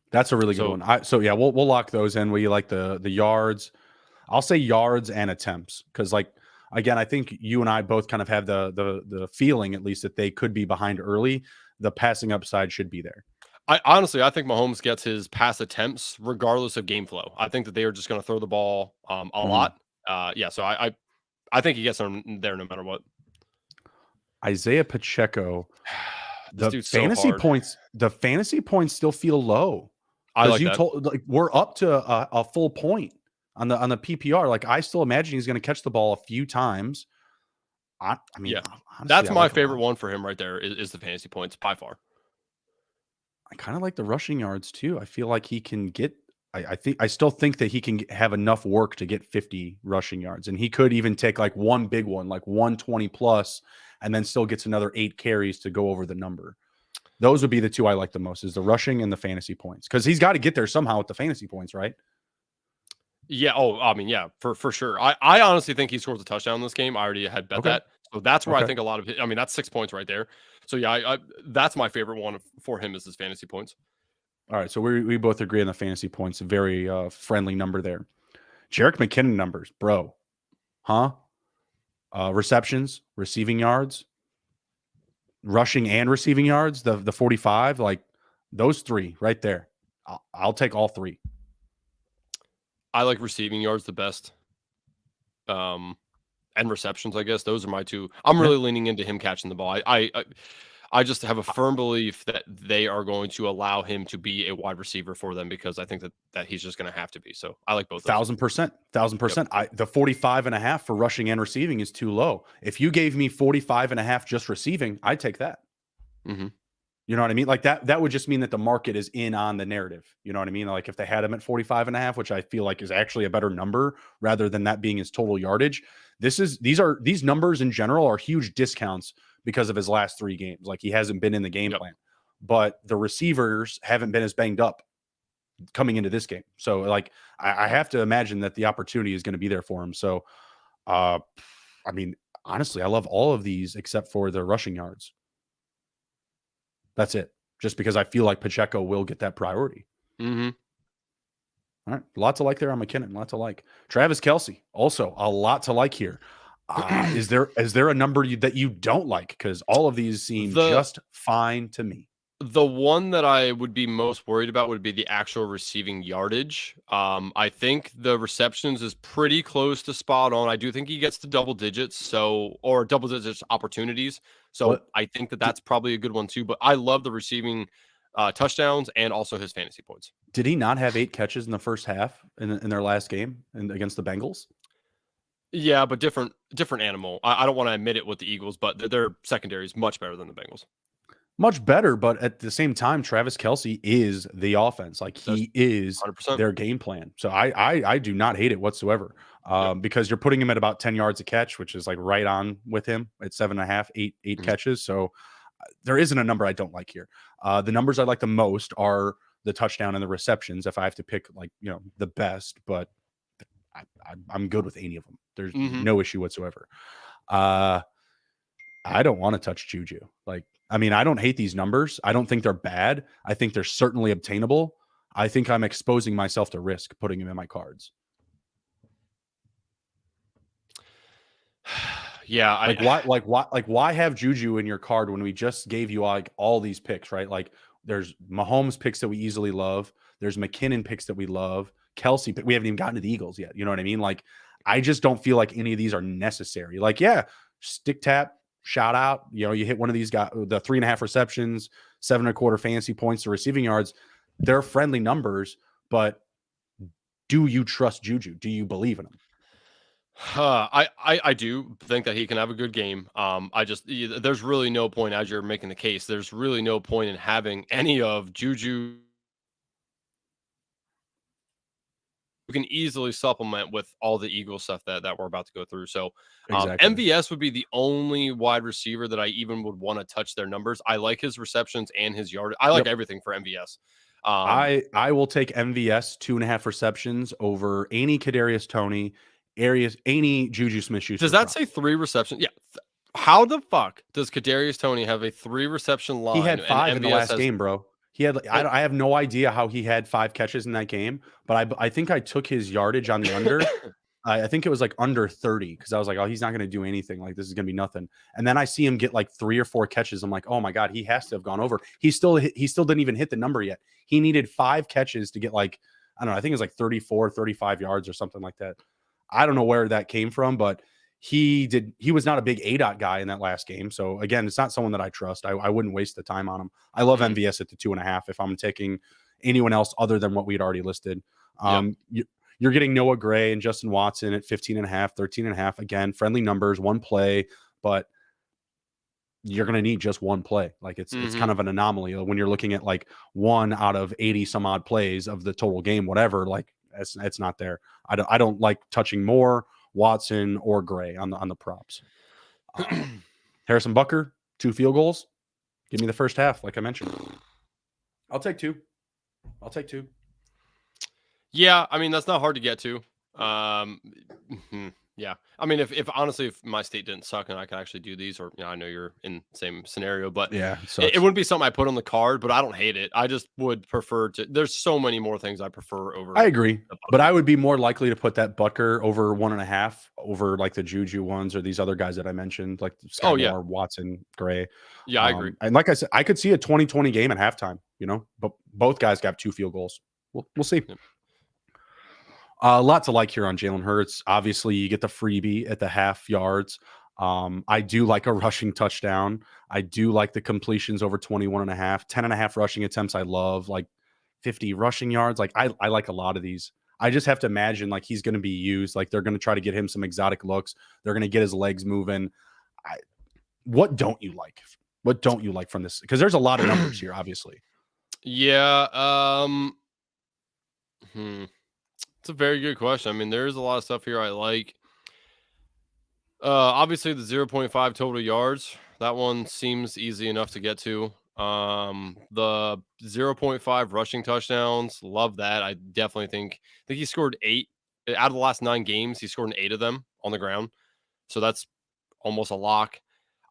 that's a really good one. So yeah, we'll lock those in. We like the yards. I'll say yards and attempts because, like, again, I think you and I both kind of have the feeling, at least, that they could be behind early. The passing upside should be there. I think Mahomes gets his pass attempts regardless of game flow. I think that they are just going to throw the ball a lot. So I think he gets them there no matter what. Isaiah Pacheco, the fantasy points still feel low. I like you told, like, we're up to a full point on the PPR. Like, I still imagine he's going to catch the ball a few times. I mean, yeah, honestly, that's my favorite one for him right there is the fantasy points by far. I kind of like the rushing yards too. I feel like he can get. I still think that he can have enough work to get 50 rushing yards, and he could even take like one big one, like 120 plus, and then still gets another 8 carries to go over the number. Those would be the 2 I like the most: is the rushing and the fantasy points, because he's got to get there somehow with the fantasy points, right? Yeah. Oh, I mean, yeah, for sure. I honestly think he scores a touchdown in this game. I already had bet that, so that's where I think a lot of I mean, that's 6 points right there. So yeah, that's my favorite one for him is his fantasy points. All right, so we both agree on the fantasy points. A very friendly number there. Jerick McKinnon numbers, bro. Huh? Receptions, receiving yards, rushing and receiving yards, the 45, like those 3 right there. I'll take all 3. I like receiving yards the best. And receptions, I guess. Those are my 2. I'm really leaning into him catching the ball. I just have a firm belief that they are going to allow him to be a wide receiver for them, because I think that he's just going to have to be. So I like both. 1,000%. The 45.5 for rushing and receiving is too low. If you gave me 45.5 just receiving, I'd take that. You know what I mean? Like that would just mean that the market is in on the narrative. You know what I mean? Like if they had him at 45.5, which I feel like is actually a better number rather than that being his total yardage. These numbers in general are huge discounts because of his last 3 games. Like, he hasn't been in the game plan, but the receivers haven't been as banged up coming into this game. So, like, I have to imagine that the opportunity is going to be there for him. So, I mean, honestly, I love all of these except for the rushing yards. That's it. Just because I feel like Pacheco will get that priority. All right. Lot to like there on McKinnon. Lot to like. Travis Kelce, also a lot to like here. Is there a number that you don't like? Because all of these seem just fine to me. The one that I would be most worried about would be the actual receiving yardage. I think the receptions is pretty close to spot on. I do think he gets to double digits, or double digits opportunities. So I think that's probably a good one too. But I love the receiving touchdowns and also his fantasy points. Did he not have 8 catches in the first half in their last game against the Bengals? Yeah, but different animal. I don't want to admit it with the Eagles, but their secondary is much better than the Bengals. Much better, but at the same time, Travis Kelce is the offense. Like, he is 100%. Their game plan. So I do not hate it whatsoever. Because you're putting him at about 10 yards a catch, which is like right on with him at 7.5, 8 catches. So there isn't a number I don't like here. The numbers I like the most are the touchdown and the receptions. If I have to pick, like, the best, but I'm good with any of them. There's no issue whatsoever. I don't want to touch Juju. Like, I mean, I don't hate these numbers. I don't think they're bad. I think they're certainly obtainable. I think I'm exposing myself to risk putting him in my cards. Yeah, why have Juju in your card when we just gave you like all these picks, right? Like there's Mahomes picks that we easily love. There's McKinnon picks that we love. Kelsey, we haven't even gotten to the Eagles yet. You know what I mean? Like I just don't feel like any of these are necessary. Like, yeah, stick tap, shout out. You know, you hit one of these guys, the 3.5 receptions, 7.25 fantasy points to receiving yards. They're friendly numbers, but do you trust Juju? Do you believe in him? I do think that he can have a good game. There's really no point, as you're making the case, there's really no point in having any of Juju. You can easily supplement with all the Eagle stuff that we're about to go through. So Exactly. MVS would be the only wide receiver that I even would want to touch their numbers. I like his receptions and his yard. I like everything for MVS. I will take MVS 2.5 receptions over any Kadarius Toney, any Juju Smith-Schuster. Does that say 3 receptions? Yeah. How the fuck does Kadarius Toney have a 3 reception line? He had 5 in the last has, game, bro. He had. I have no idea how he had 5 catches in that game, but I think I took his yardage on the under. I think it was like under 30 because I was like, oh, he's not going to do anything. Like this is going to be nothing. And then I see him get like 3 or 4 catches. I'm like, oh my god, he has to have gone over. He still didn't even hit the number yet. He needed 5 catches to get like, I don't know. I think it was like 34, 35 yards or something like that. I don't know where that came from, but he was not a big ADOT guy in that last game. So again, it's not someone that I trust. I wouldn't waste the time on him. I love MVS at the 2.5 if I'm taking anyone else other than what we'd already listed. You're getting Noah Gray and Justin Watson at 15.5, 13.5. Again, friendly numbers, one play, but you're going to need just one play. Like it's kind of an anomaly when you're looking at like 1 out of 80 some odd plays of the total game, whatever. Like it's not there. I don't like touching Moore, Watson, or Gray on the props. Harrison Butker, 2 field goals. Give me the first half, like I mentioned. I'll take 2. Yeah, I mean that's not hard to get to. Yeah, I mean if honestly if my state didn't suck and I could actually do these, or I know you're in the same scenario, but yeah, it wouldn't be something I put on the card. But I don't hate it. I just would prefer to. There's so many more things I prefer over. I agree, but I would be more likely to put that Butker over 1.5 over like the Juju ones or these other guys that I mentioned, like Scott Moore, Watson, Gray. Yeah, I agree. And like I said, I could see a 20-20 game at halftime. But both guys got 2 field goals. We'll see. Yeah. A lot to like here on Jalen Hurts. Obviously, you get the freebie at the half yards. I do like a rushing touchdown. I do like the completions over 21.5, 10.5 rushing attempts. I love like 50 rushing yards. Like I like a lot of these. I just have to imagine like he's going to be used. Like they're going to try to get him some exotic looks. They're going to get his legs moving. What don't you like? What don't you like from this? Because there's a lot of numbers here, obviously. Yeah. It's a very good question. I mean, there's a lot of stuff here I like. Obviously, the 0.5 total yards. That one seems easy enough to get to. The 0.5 rushing touchdowns. Love that. I definitely think he scored 8 out of the last 9 games. He scored in 8 of them on the ground. So that's almost a lock.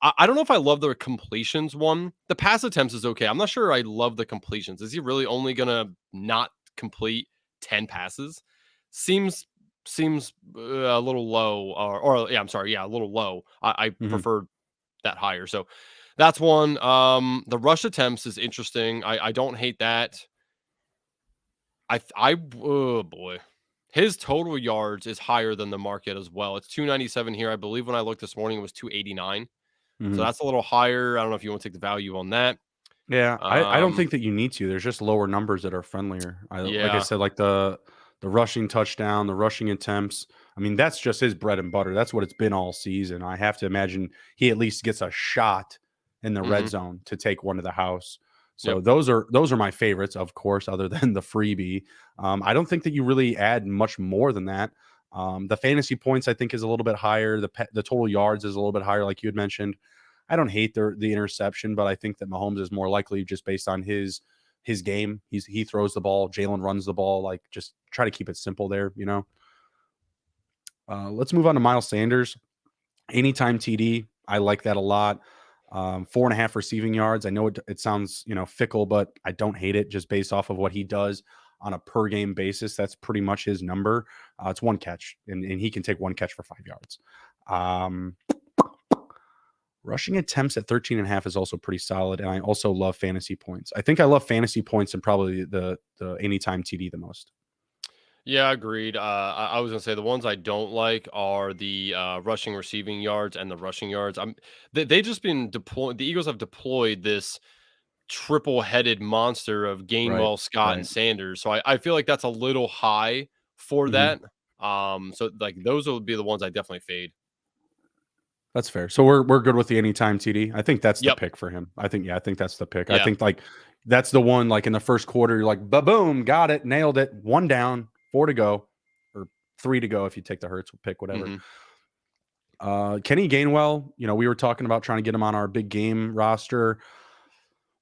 I don't know if I love the completions one. The pass attempts is okay. I'm not sure I love the completions. Is he really only going to not complete 10 passes? Seems a little low, or yeah, I'm sorry, yeah, a little low. I prefer that higher. So that's one. The rush attempts is interesting. I don't hate that. Oh boy, his total yards is higher than the market as well. It's 297 here. I believe when I looked this morning, it was 289. So that's a little higher. I don't know if you want to take the value on that. Yeah, I don't think that you need to. There's just lower numbers that are friendlier. Like I said, like the rushing touchdown, the rushing attempts. I mean, that's just his bread and butter. That's what it's been all season. I have to imagine he at least gets a shot in the red zone to take one to the house. So those are my favorites, of course, other than the freebie. I don't think that you really add much more than that. The fantasy points, I think, is a little bit higher. The total yards is a little bit higher, like you had mentioned. I don't hate the interception, but I think that Mahomes is more likely just based on his game. He throws the ball, Jalen runs the ball. Like just try to keep it simple there, Let's move on to Miles Sanders. Anytime TD, I like that a lot. 4.5 receiving yards. I know it sounds fickle, but I don't hate it just based off of what he does. on a per game basis. That's pretty much his number. It's one catch, and he can take one catch for 5 yards. Rushing attempts at 13.5 is also pretty solid, and I also love fantasy points. I think I love fantasy points and probably the anytime TD the most. Yeah, agreed. I was gonna say the ones I don't like are the rushing, receiving yards, and the rushing yards. They just been deployed. The Eagles have deployed this triple-headed monster of Right, Gainwell, Scott, and right. Sanders. So I feel like that's a little high for Mhm. that. So like those would be the ones I definitely fade. That's fair. So we're good with the anytime TD. I think that's the Yep. pick for him. I think that's the pick. I Yeah. think like that's the one like in the first quarter, you're like, boom, got it, nailed it. 1 down, 4 to go, or 3 to go if you take the Hurts pick, whatever. Hmm. Kenny Gainwell, we were talking about trying to get him on our big game roster.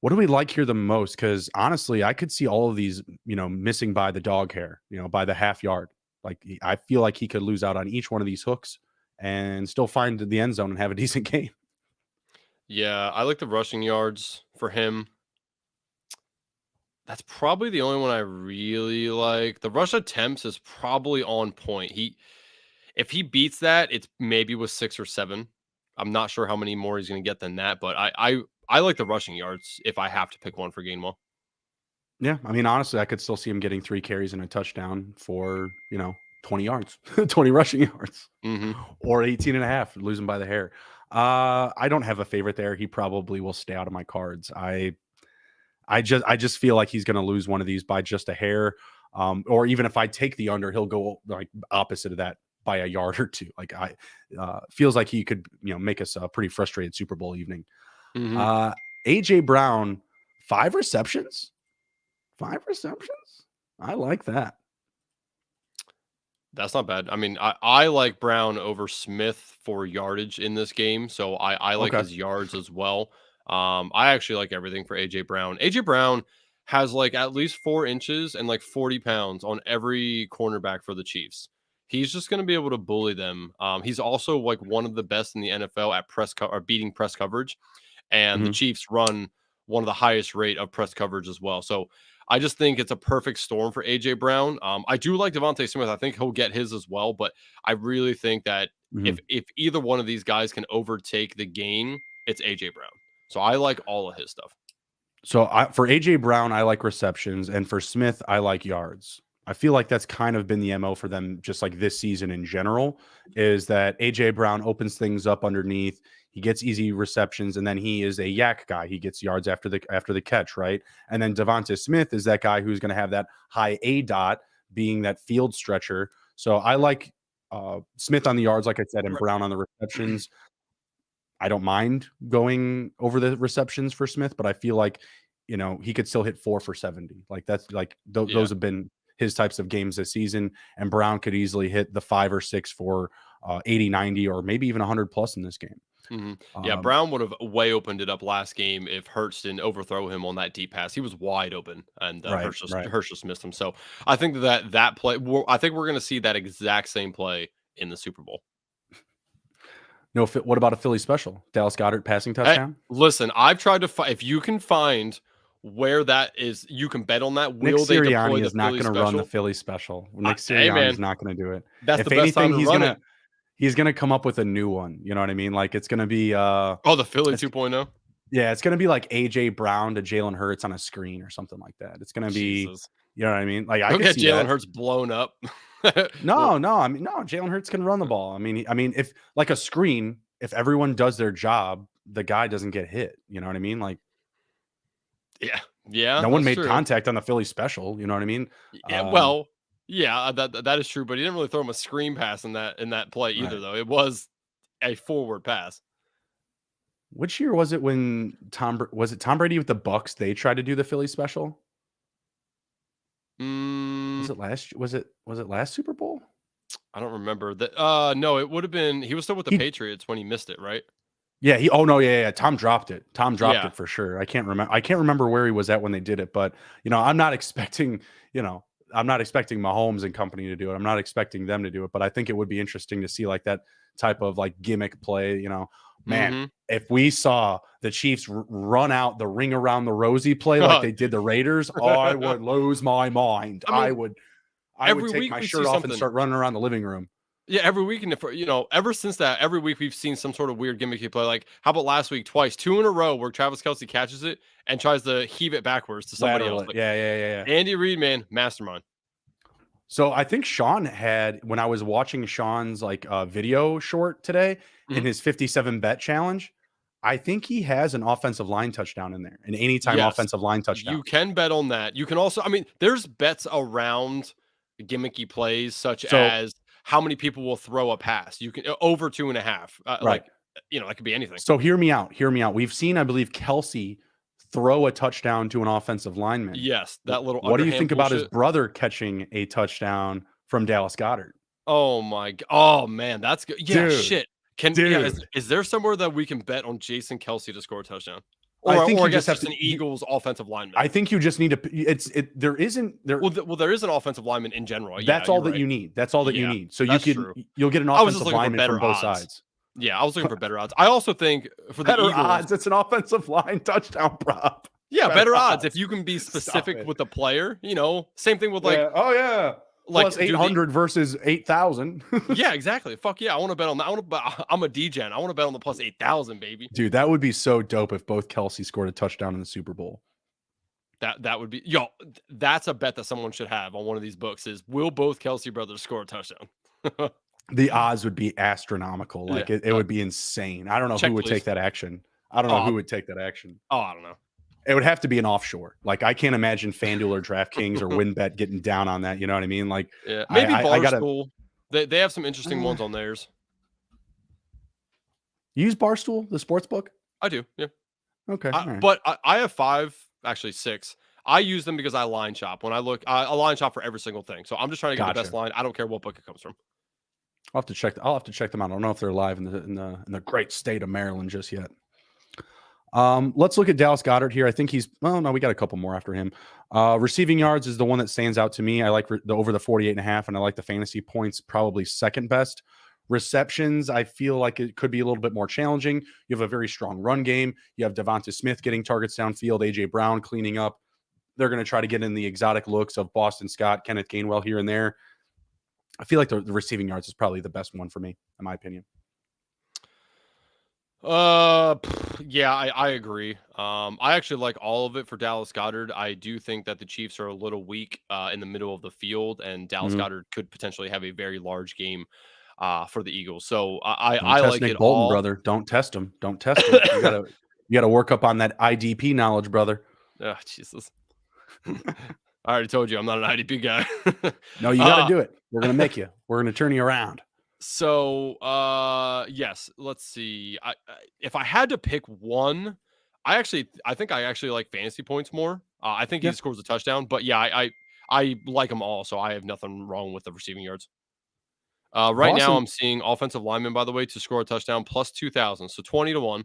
What do we like here the most? Because honestly, I could see all of these, missing by the dog hair, by the half yard. Like I feel like he could lose out on each one of these hooks and still find the end zone and have a decent game. Yeah, I like the rushing yards for him. That's probably the only one I really like. The rush attempts is probably on point. If he beats that, it's maybe with 6 or 7. I'm not sure how many more he's going to get than that, but I like the rushing yards if I have to pick one for Gainwell. Yeah, I mean, honestly, I could still see him getting 3 carries and a touchdown for, 20 yards, 20 rushing yards, Hmm. or 18 and a half, losing by the hair. I don't have a favorite there. He probably will stay out of my cards. I just feel like he's going to lose one of these by just a hair. Or even if I take the under, he'll go like opposite of that by a yard or two. Like feels like he could, make us a pretty frustrated Super Bowl evening. Hmm. Uh, AJ Brown, 5 receptions. 5 receptions? I like that. That's not bad. I mean, I like Brown over Smith for yardage in this game, so I like Okay. his yards as well. I actually like everything for AJ Brown. AJ Brown has like at least 4 inches and like 40 pounds on every cornerback for the Chiefs. He's just going to be able to bully them. He's also like one of the best in the NFL at or beating press coverage, and the Mhm. Chiefs run one of the highest rate of press coverage as well. So I just think it's a perfect storm for AJ Brown. I do like Devontae Smith. I think he'll get his as well, but I really think that Mhm. if either one of these guys can overtake the gain, it's AJ Brown. So I like all of his stuff. So for AJ Brown, I like receptions, and for Smith, I like yards. I feel like that's kind of been the MO for them, just like this season in general, is that AJ Brown opens things up underneath. He gets easy receptions, and then he is a yak guy. He gets yards after the catch, right? And then Devonta Smith is that guy who's going to have that high A dot, being that field stretcher. So I like Smith on the yards, like I said, and Right. Brown on the receptions. I don't mind going over the receptions for Smith, but I feel like, he could still hit 4 for 70. Like that's like Yeah. those have been his types of games this season. And Brown could easily hit the 5 or 6 for 80, 90, or maybe even 100 plus in this game. Hmm. Yeah, Um, Brown would have way opened it up last game if Hurts didn't overthrow him on that deep pass. He was wide open, and right, right. Hurts just missed him. So I think that play. I think we're going to see that exact same play in the Super Bowl. No, what about a Philly special? Dallas Goedert passing Hey, touchdown? listen, I've tried to find. If you can find where that is, you can bet on that. Nick Will they deploy Sirianni the is not Philly going to run the special? Philly special. Nick Hey, Sirianni is man, not going to do it. that's the If best time anything, to he's run it. gonna he's gonna come up with a new one. You know what I mean? Like it's gonna be Oh, the Philly it's 2.0. Yeah, it's gonna be like AJ Brown to Jalen Hurts on a screen or something like that. It's gonna be, Jesus, you know what I mean? Like I he'll could get see Jalen that. Hurts blown up. Well, No, no, I mean, no, Jalen Hurts can run the ball. I mean, if like a screen, if everyone does their job, the guy doesn't get hit. You know what I mean? Like yeah, yeah, no one that's made true. contact on the Philly special. You know what I mean? Yeah, Um, well, yeah, that is true, but he didn't really throw him a screen pass in that play either, right. though. It was a forward pass. Which year was it when was it Tom Brady with the Bucks? They tried to do the Philly special. Mm, Was it last Super Bowl? I don't remember that. No, it would have been. He was still with the He Patriots when he missed it, right? Yeah, oh no, yeah. Tom dropped it. Tom dropped Yeah. it for sure. I can't remember where he was at when they did it, but I'm not expecting, I'm not expecting Mahomes and company to do it. I'm not expecting them to do it, but I think it would be interesting to see like that type of like gimmick play. Man, if we saw the Chiefs run out the ring around the rosy play like they did the Raiders, I would lose my mind. I mean, I would every take week my we shirt see off and something. start running around the living room. Yeah, every week, and ever since that, every week we've seen some sort of weird gimmicky play. Like, how about last week, twice, 2 in a row, where Travis Kelce catches it and tries to heave it backwards to somebody Lateral else. it. Like, Yeah. Andy Reid, man, mastermind. So I think Sean had, when I was watching Sean's like video short today in his 57 bet challenge, I think he has an offensive line touchdown in there, an anytime Yes, offensive line touchdown. you can bet on that. You can also, I mean, there's bets around gimmicky plays such as how many people will throw a pass. You can over 2.5. Right. Like, that could be anything. So hear me out. We've seen, I believe, Kelce throw a touchdown to an offensive lineman. Yes, that little. What do you think about his bullshit? brother catching a touchdown from Dallas Goedert? Oh my god! Oh man, that's good. Yeah, Dude, shit. Is there somewhere that we can bet on Jason Kelce to score a touchdown? Or I think or you just have an Eagles offensive lineman. I think you just need to. There isn't there. Well, there is an offensive lineman in general. That's all that you need. That's all that you need. So you'll get an offensive lineman from both sides. Yeah, I was looking for better odds. I also think for the better Eagles, odds, it's an offensive line touchdown prop. Yeah, better odds if you can be specific with the player. Same thing with like. Yeah. Oh yeah. Like plus 800 versus 8,000. Yeah, exactly. Fuck yeah, I want to bet on that. I'm a DGen. I want to bet on the plus 8,000, baby. Dude, that would be so dope if both Kelce scored a touchdown in the Super Bowl. That would be that's a bet that someone should have on one of these books is will both Kelce brothers score a touchdown? The odds would be astronomical. Like it would be insane. I don't know who would take that action. I don't know who would take that action. Oh, I don't know. It would have to be an offshore. Like I can't imagine FanDuel or DraftKings or WinBet getting down on that. You know what I mean? Like maybe Barstool. They have some interesting ones on theirs. You use Barstool, the sports book? I do. Yeah. Okay. But I have 5, actually 6. I use them because I line shop. When I look, I line shop for every single thing. So I'm just trying to get the best line. I don't care what book it comes from. I'll have to check them out. I don't know if they're live in the great state of Maryland just yet. Let's look at Dallas Goedert here. I think we got a couple more after him. Receiving yards is the one that stands out to me. I like the over the 48.5, and I like the fantasy points probably second best. Receptions, I feel like it could be a little bit more challenging. You have a very strong run game. You have Devonta Smith getting targets downfield, AJ Brown cleaning up. They're going to try to get in the exotic looks of Boston Scott, Kenneth Gainwell here and there. I feel like the receiving yards is probably the best one for me, in my opinion. Yeah, I agree. I actually like all of it for Dallas Goedert. I do think that the Chiefs are a little weak in the middle of the field, and Dallas Goedert could potentially have a very large game for the Eagles. So I like Nick it Bolton, all, brother. Don't test him. Don't test him. You gotta work up on that IDP knowledge, brother. Oh, Jesus. I already told you I'm not an IDP guy. No, you got to do it. We're going to make you. We're going to turn you around. So, yes, let's see. If I had to pick one, I think I actually like fantasy points more. I think he scores a touchdown, but yeah, I like them all. So I have nothing wrong with the receiving yards. Right now I'm seeing offensive linemen, by the way, to score a touchdown plus 2,000. So 20-1.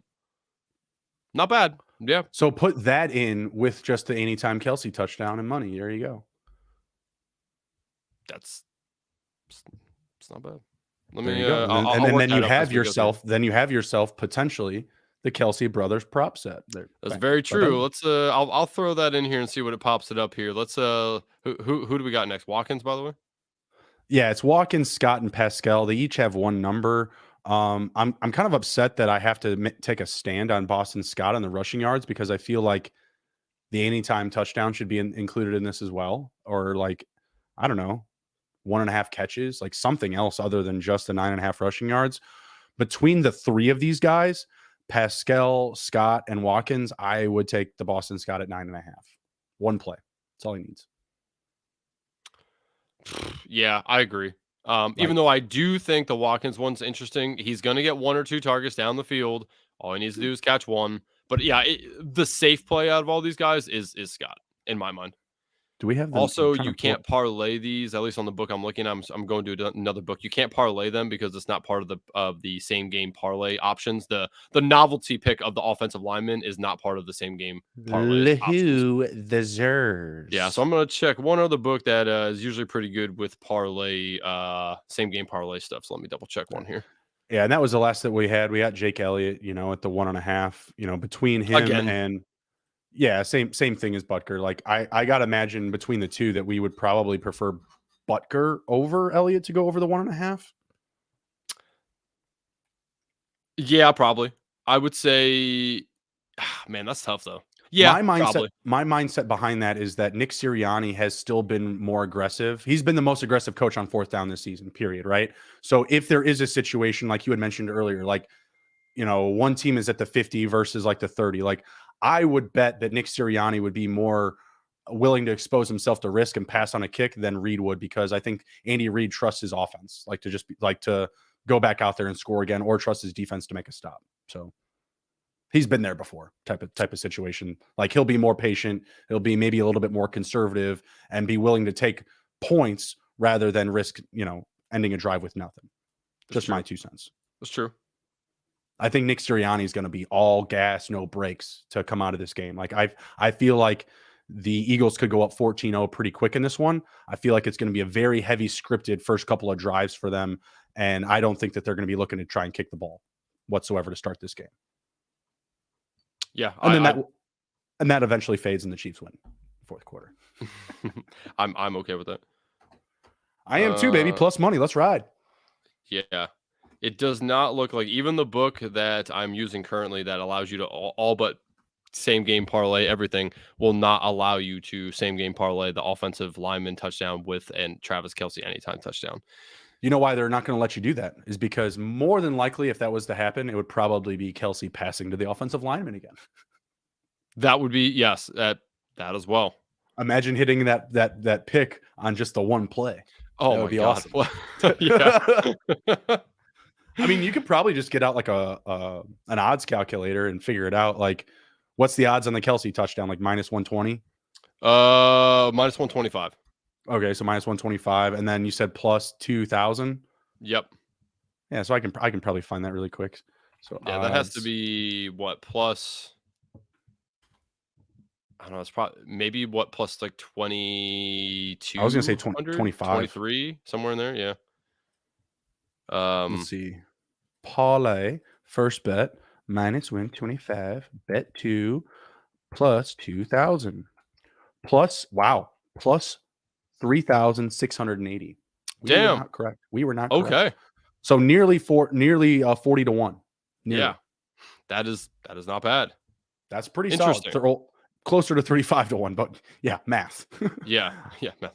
Not bad. Yeah. So put that in with just the anytime Kelce touchdown and money. There you go. It's not bad. Let me go. And then you have yourself potentially the Kelce brothers prop set. That's very true. Let's I'll throw that in here and see what it pops it up here. Let's who do we got next? Watkins, by the way. Yeah, it's Watkins, Scott, and Pascal. They each have one number. I'm kind of upset that I have to take a stand on Boston Scott on the rushing yards because I feel like the anytime touchdown should be included in this as well, or like I don't know, 1.5 catches, like something else other than just the 9.5 rushing yards. Between the three of these guys, Pascal, Scott, and Watkins, I would take the Boston Scott at 9.5. One play, that's all he needs. Yeah, I agree. Even though I do think the Watkins one's interesting, he's going to get 1 or 2 targets down the field. All he needs to do is catch one. But yeah, the safe play out of all these guys is Scott, in my mind. Do we have them? Also, you can't parlay these. At least on the book I'm looking, I'm going to another book. You can't parlay them because it's not part of the same game parlay options. The novelty pick of the offensive lineman is not part of the same game parlay options. The Zers. Yeah, so I'm gonna check one other book that is usually pretty good with parlay, same game parlay stuff. So let me double check one here. Yeah, and that was the last that we had. We got Jake Elliott, at the 1.5. Between him Again. and yeah, same thing as Butker. Like I gotta imagine between the two that we would probably prefer Butker over Elliott to go over the 1.5. Yeah, probably. I would say, man, that's tough though. Yeah, probably. My mindset behind that is that Nick Sirianni has still been more aggressive. He's been the most aggressive coach on fourth down this season, period, right? So if there is a situation like you had mentioned earlier, like, one team is at the 50 versus like the 30, like I would bet that Nick Sirianni would be more willing to expose himself to risk and pass on a kick than Reed would, because I think Andy Reid trusts his offense, like to just to go back out there and score again, or trust his defense to make a stop. So he's been there before, type of situation. Like he'll be more patient. He'll be maybe a little bit more conservative and be willing to take points rather than risk, ending a drive with nothing. Just my 2 cents. That's true. I think Nick Sirianni is going to be all gas, no brakes to come out of this game. Like I feel like the Eagles could go up 14-0 pretty quick in this one. I feel like it's going to be a very heavy scripted first couple of drives for them. And I don't think that they're going to be looking to try and kick the ball whatsoever to start this game. Yeah. And that eventually fades and the Chiefs win fourth quarter. I'm okay with that. I am too, baby. Plus money. Let's ride. Yeah. It does not look like, even the book that I'm using currently that allows you to all but same game parlay everything, will not allow you to same game parlay the offensive lineman touchdown with and Travis Kelce anytime touchdown. You know why they're not going to let you do that is because more than likely, if that was to happen, it would probably be Kelce passing to the offensive lineman again. That would be, yes, that as well. Imagine hitting that pick on just the one play. Oh, that would be awesome. Yeah. I mean, you could probably just get out like an odds calculator and figure it out. Like, what's the odds on the Kelce touchdown? Like minus 120? Minus 125. Okay, so minus 125, and then you said plus 2,000. Yep. Yeah, so I can probably find that really quick. So yeah, that has to be what, plus? I don't know. It's probably maybe what, plus like 22. I was gonna say 25, 23, somewhere in there. Yeah. Let's see. Parlay first bet minus win 25, bet 2 plus 2,000 plus plus 3,680. Damn. Were not correct. We were not correct. Okay. So nearly 40 to 1. Nearly. Yeah. That is not bad. That's pretty solid. Closer to 35 to 1, but yeah, math. yeah, math.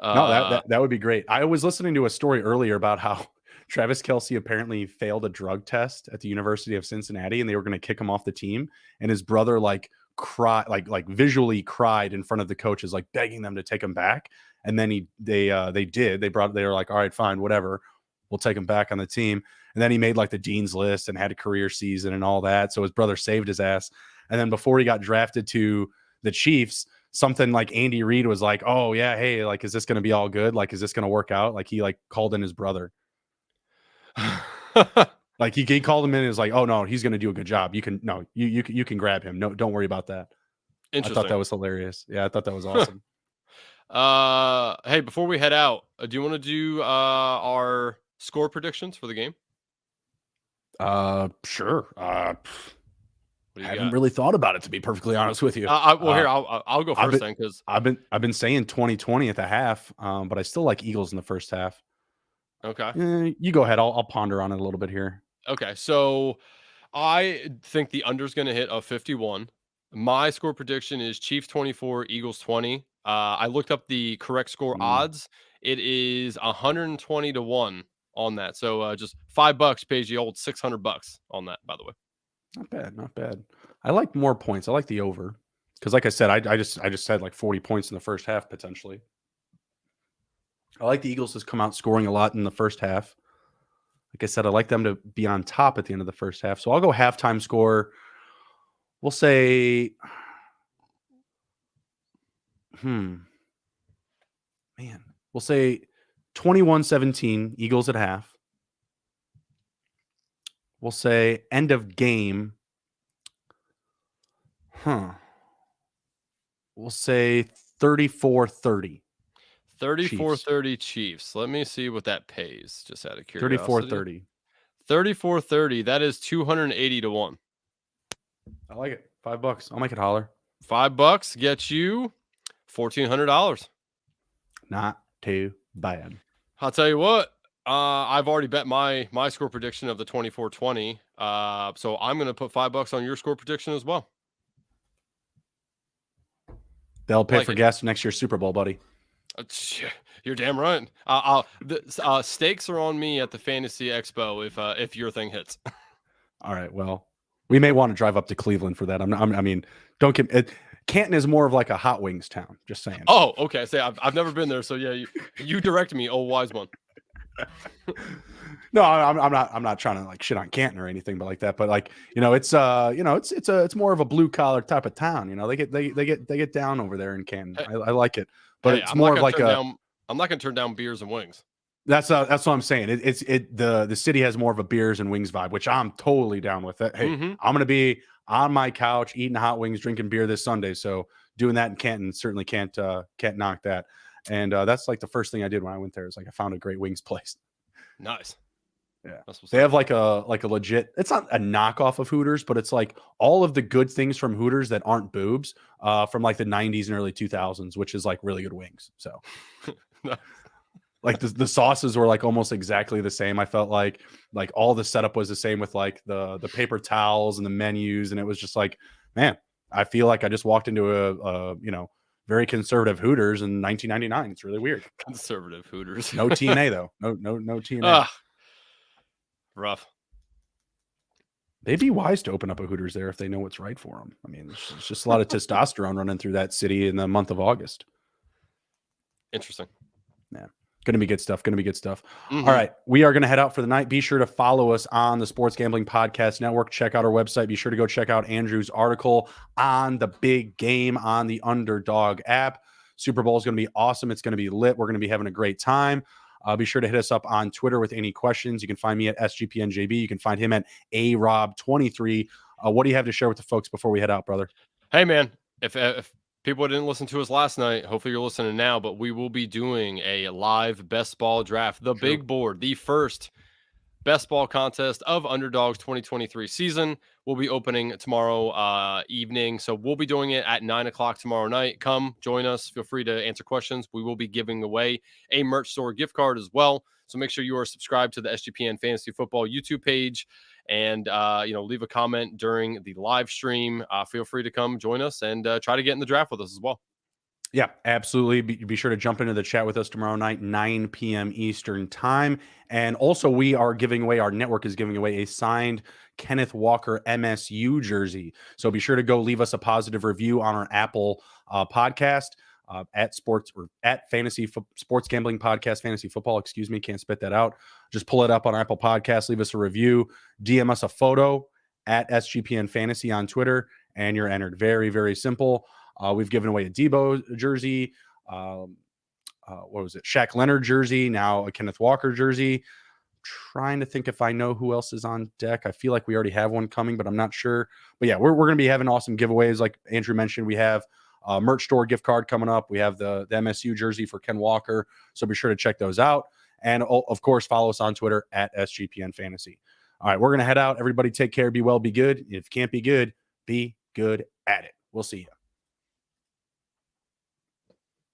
No, that would be great. I was listening to a story earlier about how Travis Kelce apparently failed a drug test at the University of Cincinnati, and they were going to kick him off the team. And his brother cried, like visually cried in front of the coaches, like begging them to take him back. And then they did. They were like, all right, fine, whatever. We'll take him back on the team. And then he made like the dean's list and had a career season and all that. So his brother saved his ass. And then before he got drafted to the Chiefs, something like Andy Reid was like, oh yeah, hey, like, is this going to be all good? Like, is this going to work out? Like, he called in his brother. Like he called him in and was like, oh no, he's going to do a good job. You can grab him. No, don't worry about that. I thought that was hilarious. Yeah, I thought that was awesome. Hey, before we head out, do you want to do our score predictions for the game? Sure. I haven't really thought about it, to be perfectly honest with you. Here, I'll go first then, because I've been saying 20-20 at the half, but I still like Eagles in the first half. Okay. You go ahead. I'll ponder on it a little bit here. Okay, so I think the under's going to hit a 51. My score prediction is Chiefs 24, Eagles 20. I looked up the correct score odds. It is 120 to 1 on that. So just $5 pays you old $600 on that, by the way. Not bad. I like more points. I like the over, because like I said, I just said like 40 points in the first half potentially. I like the Eagles to come out scoring a lot in the first half. Like I said, I like them to be on top at the end of the first half. So I'll go halftime score. We'll say Man, we'll say 21-17, Eagles at half. We'll say end of game. We'll say 34-30. 34-30 Chiefs. Let me see what that pays, just out of curiosity. 34-30. 34-30. That is 280 to 1. I like it. $5. I'll make it holler. $5 gets you $1,400. Not too bad. I'll tell you what. I've already bet my score prediction of the 24-20. So I'm going to put $5 on your score prediction as well. They'll pay for gas for next year's Super Bowl, buddy. You're damn right. The stakes are on me at the Fantasy Expo if your thing hits. All right. Well, we may want to drive up to Cleveland for that. I mean, don't get it. Canton is more of like a hot wings town. Just saying. Oh, okay. Say I've never been there, so yeah, you direct me, old wise one. No, I'm not trying to like shit on Canton or anything, but like that. But like it's more of a blue collar type of town. They get down over there in Canton. I like it, but it's more of like I'm not gonna turn down beers and wings. That's what I'm saying. The city has more of a beers and wings vibe, which I'm totally down with. It. Hey, I'm gonna be on my couch eating hot wings, drinking beer this Sunday. So doing that in Canton certainly can't knock that. And that's like the first thing I did when I went there. Is like I found a great wings place. Nice. Yeah, they have like a legit. It's not a knockoff of Hooters, but it's like all of the good things from Hooters that aren't boobs from like the 90s and early 2000s, which is like really good wings. So, like the sauces were like almost exactly the same. I felt like all the setup was the same with like the paper towels and the menus, and it was just like, man, I feel like I just walked into a very conservative Hooters in 1999. It's really weird. Conservative Hooters. No TNA though. No TNA. Rough. They'd be wise to open up a Hooters there if they know what's right for them. I mean, there's just a lot of testosterone running through that city in the month of August. Interesting. Yeah. Going to be good stuff. Mm-hmm. All right. We are going to head out for the night. Be sure to follow us on the Sports Gambling Podcast Network. Check out our website. Be sure to go check out Andrew's article on the big game on the Underdog app. Super Bowl is going to be awesome. It's going to be lit. We're going to be having a great time. Be sure to hit us up on Twitter with any questions. You can find me at SGPNJB. You can find him at ARob23. What do you have to share with the folks before we head out, brother? Hey, man, if people didn't listen to us last night, hopefully you're listening now, but we will be doing a live best ball draft, the big board, the first best ball contest of Underdog's 2023 season. Will be opening tomorrow evening. So we'll be doing it at 9:00 tomorrow night. Come join us. Feel free to answer questions. We will be giving away a merch store gift card as well. So make sure you are subscribed to the SGPN Fantasy Football YouTube page and, leave a comment during the live stream. Feel free to come join us and try to get in the draft with us as well. Yeah, absolutely. Be sure to jump into the chat with us tomorrow night, 9 p.m. Eastern time. And also our network is giving away a signed Kenneth Walker MSU jersey. So be sure to go leave us a positive review on our Apple podcast at Fantasy Sports Gambling Podcast, Fantasy Football, can't spit that out. Just pull it up on Apple Podcasts, leave us a review, DM us a photo at SGPN Fantasy on Twitter, and you're entered. Very, very simple. We've given away a Debo jersey. What was it? Shaq Leonard jersey. Now a Kenneth Walker jersey. Trying to think if I know who else is on deck. I feel like we already have one coming, but I'm not sure. But yeah, we're going to be having awesome giveaways. Like Andrew mentioned, we have a merch store gift card coming up. We have the MSU jersey for Ken Walker. So be sure to check those out. And of course, follow us on Twitter at SGPN Fantasy. All right, we're going to head out. Everybody take care. Be well, be good. If you can't be good at it. We'll see you.